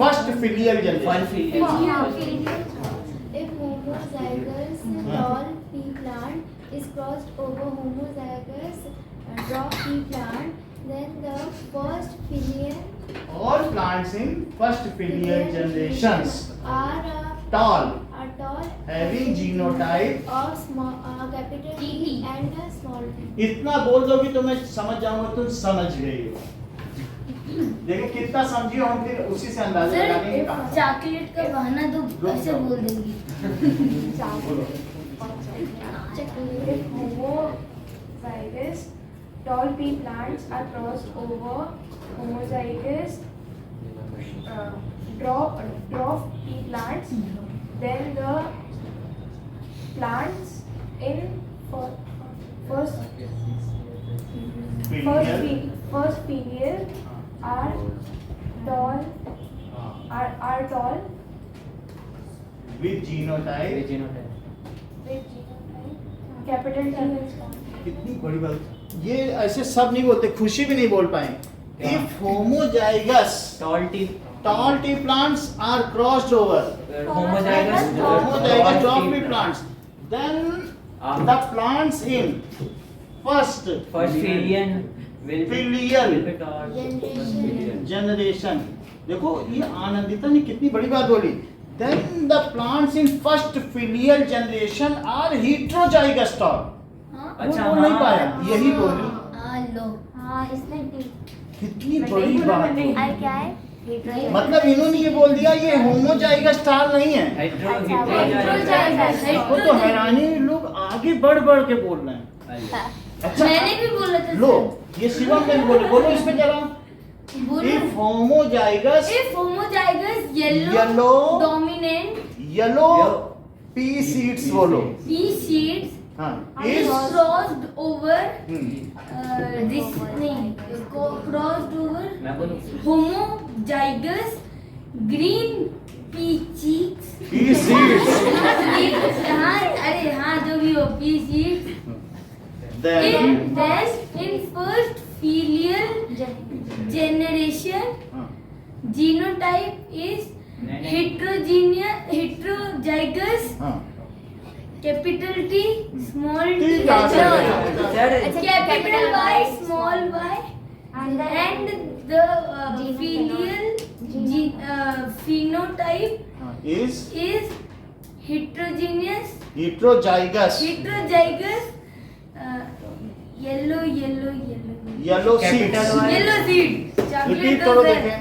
First filial One generation. filial. हाँ, filial. If homozygous tall pea plant is crossed over homozygous dwarf pea plant, then the first filial All plants in first filial generations are tall, tall, having genotype. of small capital T and small t. इतना बोल दोगी तो मैं समझ जाऊंगा तुम समझ गई हो. देखो कितना समझी हो, हम फिर उसी से अंदाजा लगाएंगे सर कहाँ. चॉकलेट का बहाना तो ऐसे बोल देंगे. बोलो. If homozygous tall pea plants are crossed over homozygous dwarf pea plants, then the plants in Filial. first filial are tall With genotype. Genotype. with genotype capital T. कितनी बड़ी बात. ये ऐसे सब नहीं बोलते, खुशी भी नहीं बोल पाए. If homozygous tall tea plants are crossed over Homozygous homozygous dwarf pea plants, then the plants in first filial will Filial. be tall. generation. देखो ये आनंदिता ने कितनी बड़ी बात बोली. Then the plants in first filial generation are heterozygous tall. हाँ अच्छा, वो बोल नहीं हाँ. पाया, यही बोली. लो हाँ, इसने T. कितनी बड़ी बात बोली. I क्या है? मतलब इन्होंने ये बोल दिया ये होमोजाइगस टाल नहीं है. Heterozygous. वो तो हैरानी, लोग आगे बढ़ बढ़ के बोल रहे हैं. अच्छा मैंने भी बोला था लो, ये शिवम ने बोले, बोलो इसमें जरा. बोलो. If homozygous If homozygous yellow Yellow. dominant yellow pea seeds बोलो. pea seeds हाँ. is Is crossed over hmm. this नहीं crossed over मैं बोलूं homozygous green pea cheeks. pea seeds. हाँ अरे हाँ जो भी हो pea seeds. Then In first filial generation हाँ. genotype is heterozygous हाँ. capital T small t ठीक है, sir capital Y small y And the and the filial phenotype हाँ. Is is heterogeneous heterozygous yellow yellow seeds. Capital Y. yellow seed chocolate repeat करो does देखें.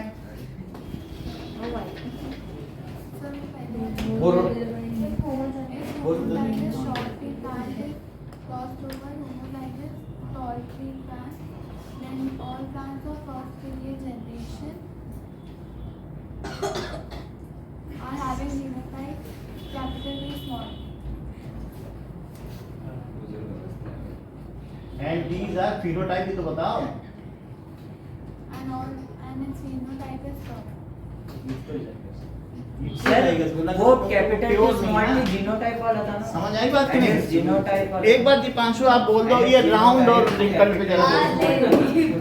बोलो. Homozygous short pea plant is crossed over homozygous tall pea plant, then all plants of first filial generation are having genotype capital V small. And these are phenotype भी तो बताओ. And its phenotype is tall. Sir वो capital Pure T नहीं small है. T genotype वाला था ना. समझ आई बात कि नहीं? जीनोटाइप वाला. एक बार दीपांशु आप बोल दो ये राउंड और रिंकल पे जरा बोलो.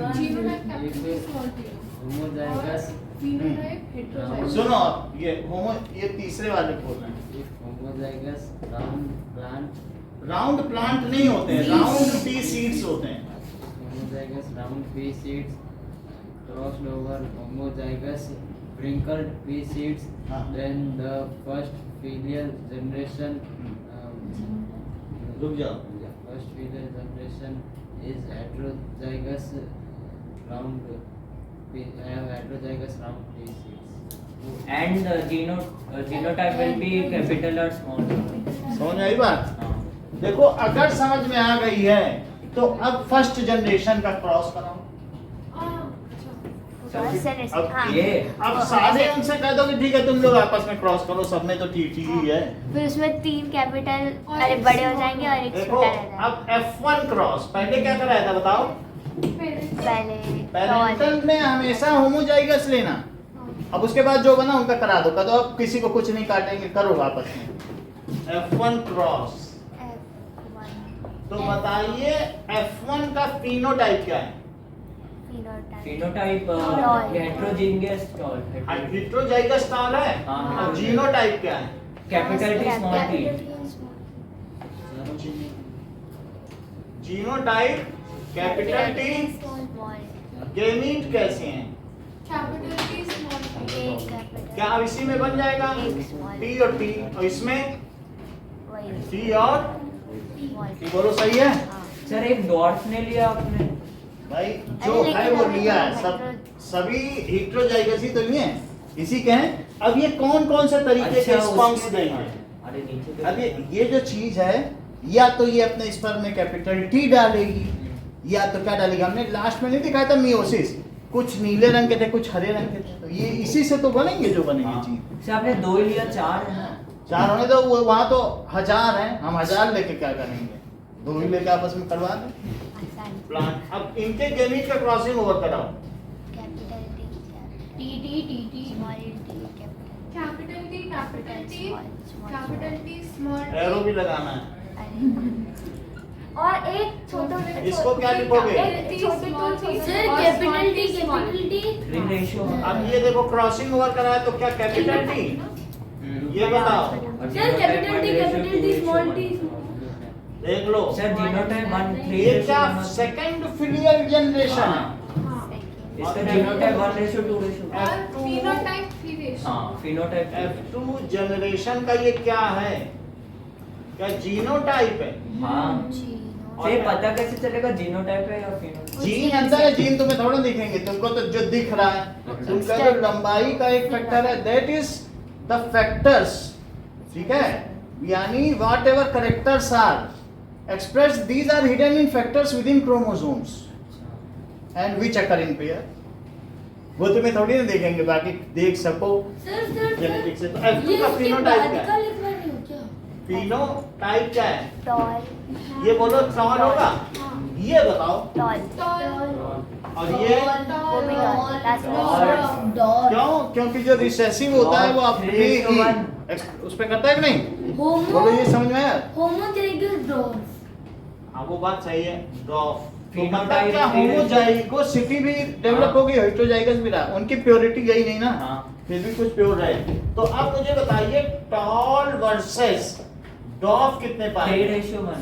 Genotype capital small t. Homozygous Phenotype heterozygous. सुनो ये होमो ये तीसरे वाले बोल रहे हैं. Homozygous round plant round plant नहीं होते हैं, राउंड पी सीड्स होते हैं. homozygous round pea seeds crossed over homozygous wrinkled pea seeds. हाँ. Then the first filial generation रुक जाओ. first filial generation is heterozygous round heterozygous round 3 seeds. And genotype will be capital or small. समझ में आई बात? हाँ. देखो अगर समझ में आ गई है तो अब फर्स्ट जनरेशन का क्रॉस कराओ। हाँ। अब सारे उनसे कह दो कि ठीक है तुम लोग आपस में क्रॉस करो, सब में तो ठीक ही है। फिर उसमें 3 कैपिटल अरे बड़े हो जाएंगे और एक देखो छोटा रह जाएगा। अब F1 क्रॉस पहले क्या कराया था बताओ? पहले पैरेंटल में हमेशा होमोजाइगस लेना। अब उसके बाद जो बना उनका करा दो, कह दो अब किसी को कुछ नहीं काटेंगे, करो आपस में F1 क्रॉस। तो बताइए F1 का फिनोटाइप क्या है? Phenotype Tall. heterogeneous tall. Heterozygous tall है। हाँ. और जीनोटाइप क्या है? Capital T small t. Genotype capital T. Gamete कैसे हैं? क्या अब इसी में बन जाएगा? टी और टी, और इसमें टी और टी, बोलो सही है? सर एक डॉट ने लिया आपने. भाई जो है वो लिया है, सभी हेटेरोजाइगस ही तो लिए हैं, इसी के हैं। अब ये कौन कौन से तरीके के स्पर्म्स देंगे? अरे नीचे अब ये जो चीज है, या तो ये अपने स्पर्म में कैपिटल टी डालेगी, या तो क्या डालेगी? हमने लास्ट में नहीं दिखाया था मियोसिस, कुछ नीले रंग के थे कुछ हरे रंग के थे, तो ये इसी से तो बनेंगे जो बनेंगे चीज। सर आपने 2 ही लिया, 4 है ना? 4 होने दो, वहाँ तो 1000 हैं, हम 1000 लेके क्या करेंगे? 2 ही लेके आपस में करवा दें प्लांट। अब इनके गेमीट का क्रॉसिंग ओवर कराओ। एरो भी लगाना है। और एक छोटा इसको क्या लिखोगे? Sir capital T 3 ratio. अब ये देखो क्रॉसिंग ओवर कराया तो क्या कैपिटल टी? ये बताओ। Sir capital T small T. देख लो सर जीनोटाइप 1 3 ये क्या सेकंड फिलियल जनरेशन है? इसका जीनोटाइप 1:2 रेशियो. हाँ फिनोटाइप F2 जनरेशन का ये क्या है? क्या जीनोटाइप है? हाँ. फिर पता कैसे चलेगा जीनोटाइप है या फिनोटाइप? जीन अंदर है, जीन तुम्हें थोड़ा दिखेंगे, तुमको तो जो दिख रहा है तुमका जो लंबाई का एक फैक्टर है, दैट इज द फैक्टर्स, ठीक है? यानी whatever characters are expressed, these are hidden in factors within chromosomes and which occur in pair. वो तुम्हें थोड़ी ना देखेंगे, बाकी देख सको जेनेटिक्स से। तो F2 का फिनोटाइप क्या है? फिनोटाइप क्या है? टॉल। ये बोलो टॉल होगा? ये बताओ। और ये वो भी टॉल। क्यों? क्योंकि जो रिसेसिव होता है वो अपने ही उस पे करता है कि नहीं? बोलो ये समझ में आया? Homozygous dwarf. हाँ वो बात सही है। डॉफ फिनोटाइप क्या होमोजाइगोसिटी भी डेवलप होगी, हेटेरोजाइगस भी रहा, उनकी प्योरिटी गई नहीं ना, फिर भी कुछ प्योर रहे। तो अब मुझे बताइए टॉल वर्सेस डॉफ कितने पाए? 3:1.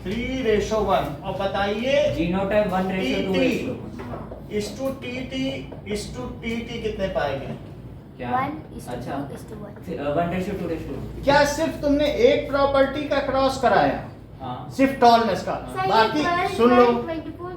3:1। और बताइए जीनोटाइप 1:2 रेशियो. इस टू टी कितने पाएंगे? क्या? 1:1. 1:2 रेशियो. क्या सिर्फ तुमने एक प्रॉपर्टी का क्रॉस कराया? हाँ. सिर्फ टॉलनेस का? बाकी सुन लो,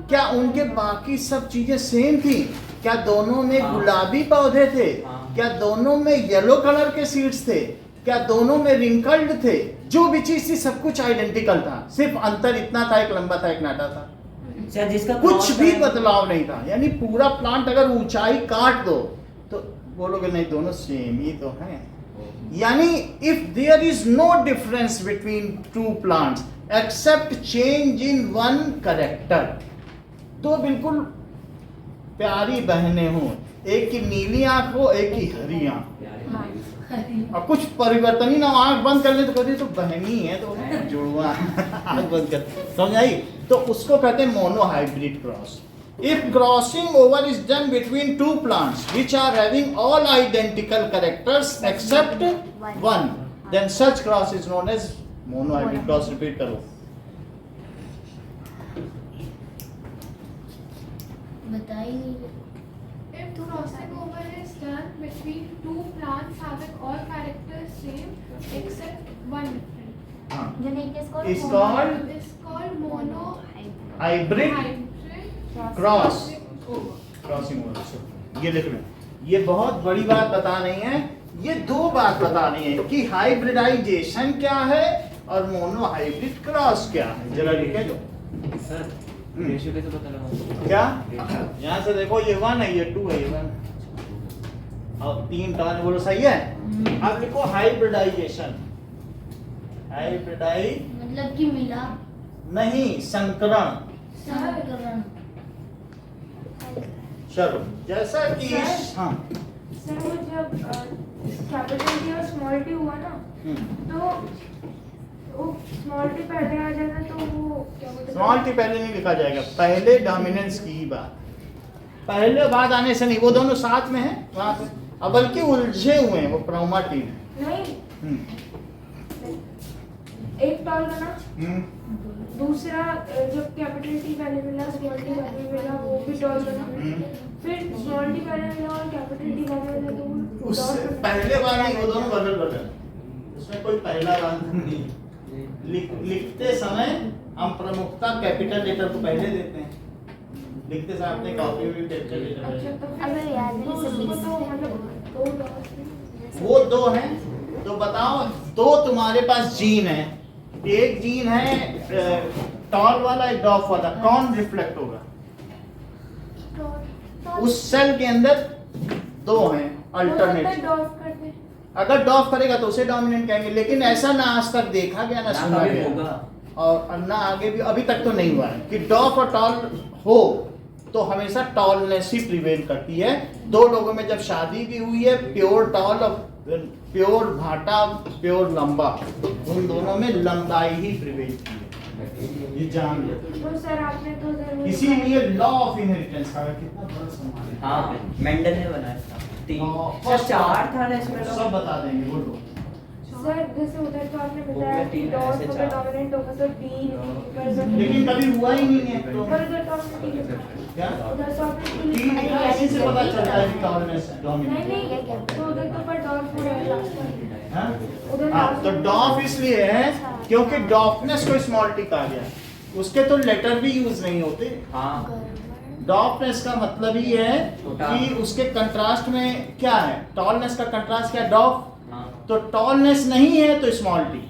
क्या उनके बाकी सब चीजें सेम थी? क्या दोनों में हाँ. गुलाबी पौधे थे? हाँ. क्या दोनों में येलो कलर के सीड्स थे? क्या दोनों में रिंकल्ड थे? जो भी चीज थी सब कुछ आइडेंटिकल था, सिर्फ अंतर इतना था, एक लंबा था एक नाटा था, सर जिसका कुछ भी बदलाव नहीं था। यानी पूरा प्लांट अगर ऊंचाई काट दो तो बोलोगे नहीं दोनों सेम ही तो हैं। यानी if there is no difference between two plants except change in one character, तो बिल्कुल प्यारी बहनें हो, एक की नीली आंख हो एक की हरी आंख, और कुछ परिवर्तन ही ना, आंख बंद कर ले तो कहते तो बहनी है तो जुड़वा आंख बंद कर, समझ आई? तो उसको कहते हैं monohybrid cross. If crossing over is done between two plants which are having all identical characters except one, then such cross is known as monohybrid cross. Repeat करो। बताइए। If crossing over is done between two plants having all characters same except one different, हाँ, Unique is called is called is called mono hybrid hybrid cross। Crossing over. ये लिख लो, ये बहुत बड़ी बात बता नहीं है, ये दो बात बतानी है कि हाइब्रिडाइजेशन क्या है और मोनो हाइब्रिड क्रॉस क्या है। जरा लिखे दो सर रेशियो कैसे पता लगा? क्या, यहाँ से देखो ये 1 है, ये 2 है, ये 1 और 3 टर्न बोलो, सही है। अब लिखो हाइब्रिडाइजेशन। हाइब्रिडाइ मतलब कि मिला नहीं, संकरण। संकरण। चलो जैसा कि सर? हाँ सर वो जब कैपिटल टी और स्मॉल टी हुआ ना, तो वो स्मॉल टी पहले आ जाता तो वो क्या बोलते हैं? स्मॉल टी पहले नहीं लिखा जाएगा, पहले डोमिनेंस की ही बात, पहले बाद आने से नहीं, वो दोनों साथ में है वहां पे, अब बल्कि उलझे हुए हैं वो क्रोमाटिन है। नहीं, एक टॉल बना, दूसरा जब कैपिटल टी पहले मिला स्मॉल टी पहले मिला वो भी टॉल बना, फिर स्मॉल टी पहले मिला और कैपिटल टी पहले मिला तो वो उससे dot बना। पहले बार नहीं, वो दोनों बदल बदल, उसमें कोई पहला बार नहीं। लिखते समय हम प्रमुखता कैपिटल लेटर को पहले देते हैं, लिखते समय अपने कॉपी में कैपिटल लेटर अच्छा पहले। तो अगर याद नहीं तो सब उसको तो मतलब दो dots हैं। वो दो हैं, तो बताओ दो तुम्हारे पास जीन है, एक जीन है टॉल वाला, एक डॉफ वाला, कौन रिफ्लेक्ट होगा? उस सेल के अंदर दो हैं अल्टरनेट। डॉट करते हैं। अगर डॉफ करेगा तो उसे डोमिनेंट कहेंगे, लेकिन ऐसा ना आज तक देखा गया ना सुना कभी गया होगा। और ना आगे भी अभी तक तो नहीं हुआ है कि डॉफ और टॉल हो तो हमेशा टॉलनेस ही प्रिवेल करती है। दो लोगों में जब शादी भी हुई है, प्योर टॉल और प्योर भाटा, प्योर लंबा, उन दोनों में लंबाई ही प्रिवेल की है, ये जान लो। तो सर आपने तो जरूर इसीलिए लॉ ऑफ इनहेरिटेंस का कितना बड़ा सवाल है। हाँ मेंडल ने बनाया था। हाँ, सर 4 था ना इसमें सब बता देंगे, बोलो। सर जैसे उधर तो आपने वो बताया में कि तीन डॉट ऐसे अगर चार। डोमिनेंट होगा तो डी लेकिन कभी हुआ ही नहीं है तो पर उधर तो आपने टी लिखा। क्या उधर तो आपने टी तीन लिखा। लिखा, इसी से पता चलता है कि टॉलरेंस नहीं डोमिनेंट नहीं तो उधर तो पर डॉट हो रहा है लास्ट में। है। उधर हाँ, last तो में- डॉफ इसलिए है क्योंकि डॉफनेस को स्मॉल टी कहा गया, उसके तो लेटर भी यूज नहीं होते। हाँ डॉफनेस का मतलब ही है छोटा। कि उसके कंट्रास्ट में क्या है, टॉलनेस का कंट्रास्ट क्या है, डॉफ। हाँ तो टॉलनेस नहीं है तो स्मॉल टी,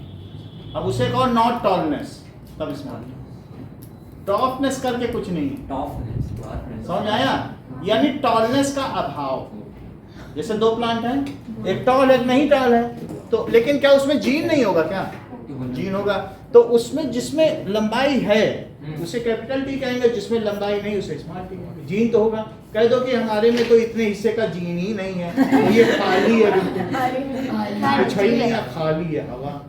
अब उसे कहो नॉट टॉलनेस तब स्मॉल टी। डॉफनेस करके कुछ नहीं है, टॉप समझ आया? यानी टॉलनेस का अभाव। जैसे दो प्लांट हैं, एक टॉल है एक नहीं टॉल है, तो लेकिन क्या उसमें जीन नहीं होगा? क्या जीन होगा? तो उसमें जिसमें लंबाई है उसे कैपिटल टी कहेंगे, जिसमें लंबाई नहीं उसे स्मॉल टी कहेंगे। जीन तो होगा, कह दो कि हमारे में तो इतने हिस्से का जीन ही नहीं है, तो ये खाली है, बिल्कुल कुछ ही नहीं है, खाली है हवा।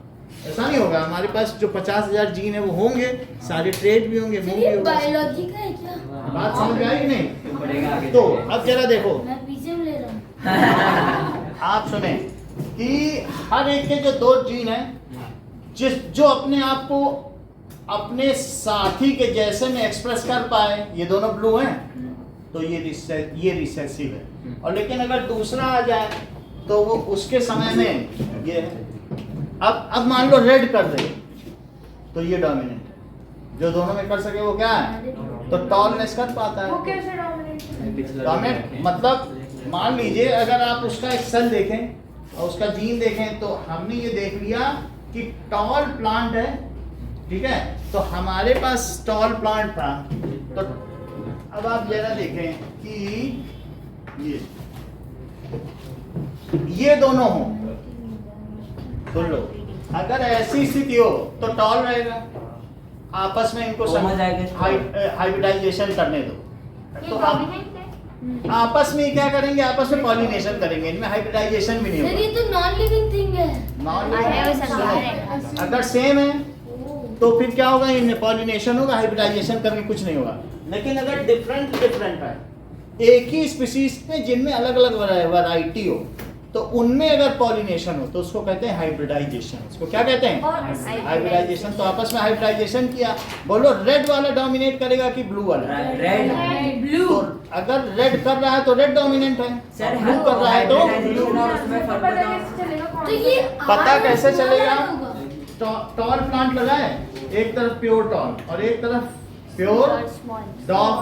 ऐसा नहीं होगा, हमारे पास जो 50,000 जीन है वो होंगे, सारे ट्रेड भी होंगे, मूव भी ये होगा। बायोलॉजी का है क्या? बात समझ में आई कि नहीं? बढ़ेगा आगे तो जाके। अब जरा देखो, मैं पीछे में ले रहा हूँ। आप सुने कि हर एक के जो दो जीन है, जो अपने आप को अपने साथी के जैसे में एक्सप्रेस कर पाए, ये दोनों ब्लू हैं तो ये रिसेसिव है। और लेकिन अगर दूसरा आ जाए तो वो उसके समय में ये है। अब मान लो रेड कर दे तो ये डोमिनेंट, जो दोनों में कर सके वो क्या है, तो टॉलनेस कर पाता वो है। कैसे डोमिनेट? डोमिनेंट मतलब मान लीजिए अगर आप उसका एक सेल देखें और उसका जीन देखें, तो हमने ये देख लिया कि टॉल प्लांट है, ठीक है, तो हमारे पास टॉल प्लांट था। तो अब आप जरा देखें कि ये दोनों हो, सुन लो, अगर ऐसी स्थिति हो तो टॉल रहेगा, आपस में इनको हाइब्रिडाइजेशन करने दो, ये तो आप डोमिनेंट है। आपस में क्या करेंगे, आपस में पॉलिनेशन करेंगे, इनमें हाइब्रिडाइजेशन भी नहीं सर ये होगा। तो नॉन लिविंग थिंग है। अरे वो संसार है। अगर सेम है तो फिर क्या होगा, इनमें पॉलिनेशन होगा, हाइब्रिडाइजेशन करके कुछ नहीं होगा। लेकिन अगर डिफरेंट है, एक ही स्पीशीज में जिनमें अलग अलग वैरायटी हो, तो उनमें अगर पॉलिनेशन हो तो उसको कहते हैं हाइब्रिडाइजेशन। उसको क्या कहते हैं? हाइब्रिडाइजेशन। तो आपस में हाइब्रिडाइजेशन किया, बोलो रेड वाला डोमिनेट करेगा कि ब्लू वाला? Red blue. तो अगर रेड कर रहा है तो रेड डोमिनेंट है, सर ब्लू कर रहा है तो ब्लू। उसमें फर्क पता बताओ। कैसे चलेगा कौन तो ये पता कैसे चलेगा? होगा? टॉल प्लांट लगाए, एक तरफ प्योर टॉल और एक तरफ प्योर स्मॉल डॉग।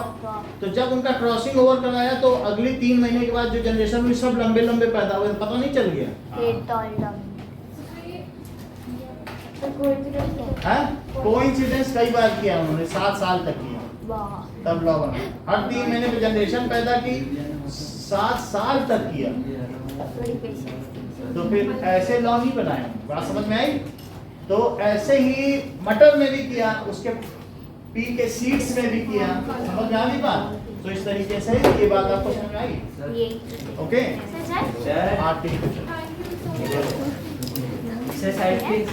तो जब उनका क्रॉसिंग ओवर कराया तो अगली 3 महीने के बाद जो जनरेशन हुई सब लंबे लंबे पैदा हुए, पता नहीं चल गया। टॉल डॉग कोइंसिडेंस कई बार किया उन्होंने, 7 साल तक किया, वाह तब लॉ बना। हर 3 महीने में जनरेशन पैदा की, 7 साल तक किया, बड़ी पेशेंस। तो फिर ऐसे लॉ नहीं बनाए। बात समझ में आई? तो ऐसे ही मटर में भी किया, उसके पी के सीड्स में भी किया, समझ में आ गई बात? तो इस तरीके से ये बात आपको समझ में आई? ये ओके, सर हाँ ठीक है। सर साइड प्लीज,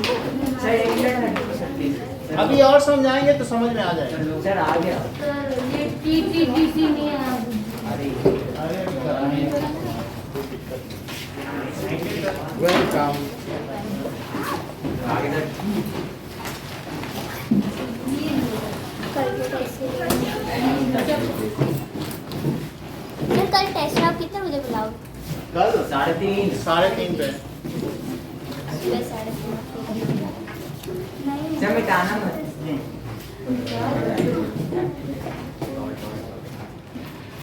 सर एक मिनट हटो सर प्लीज। अभी और समझाएंगे तो समझ में आ जाएगा। सर आ गया। सर ये TTDC नहीं है। अरे अरे वेलकम। आगे सर। सर कल टेस्ट है, आप कितने बजे बुलाओ? कल 3:30 3:30 पे। सुबह 3:30 नहीं सर मिटाना मत। हम्म।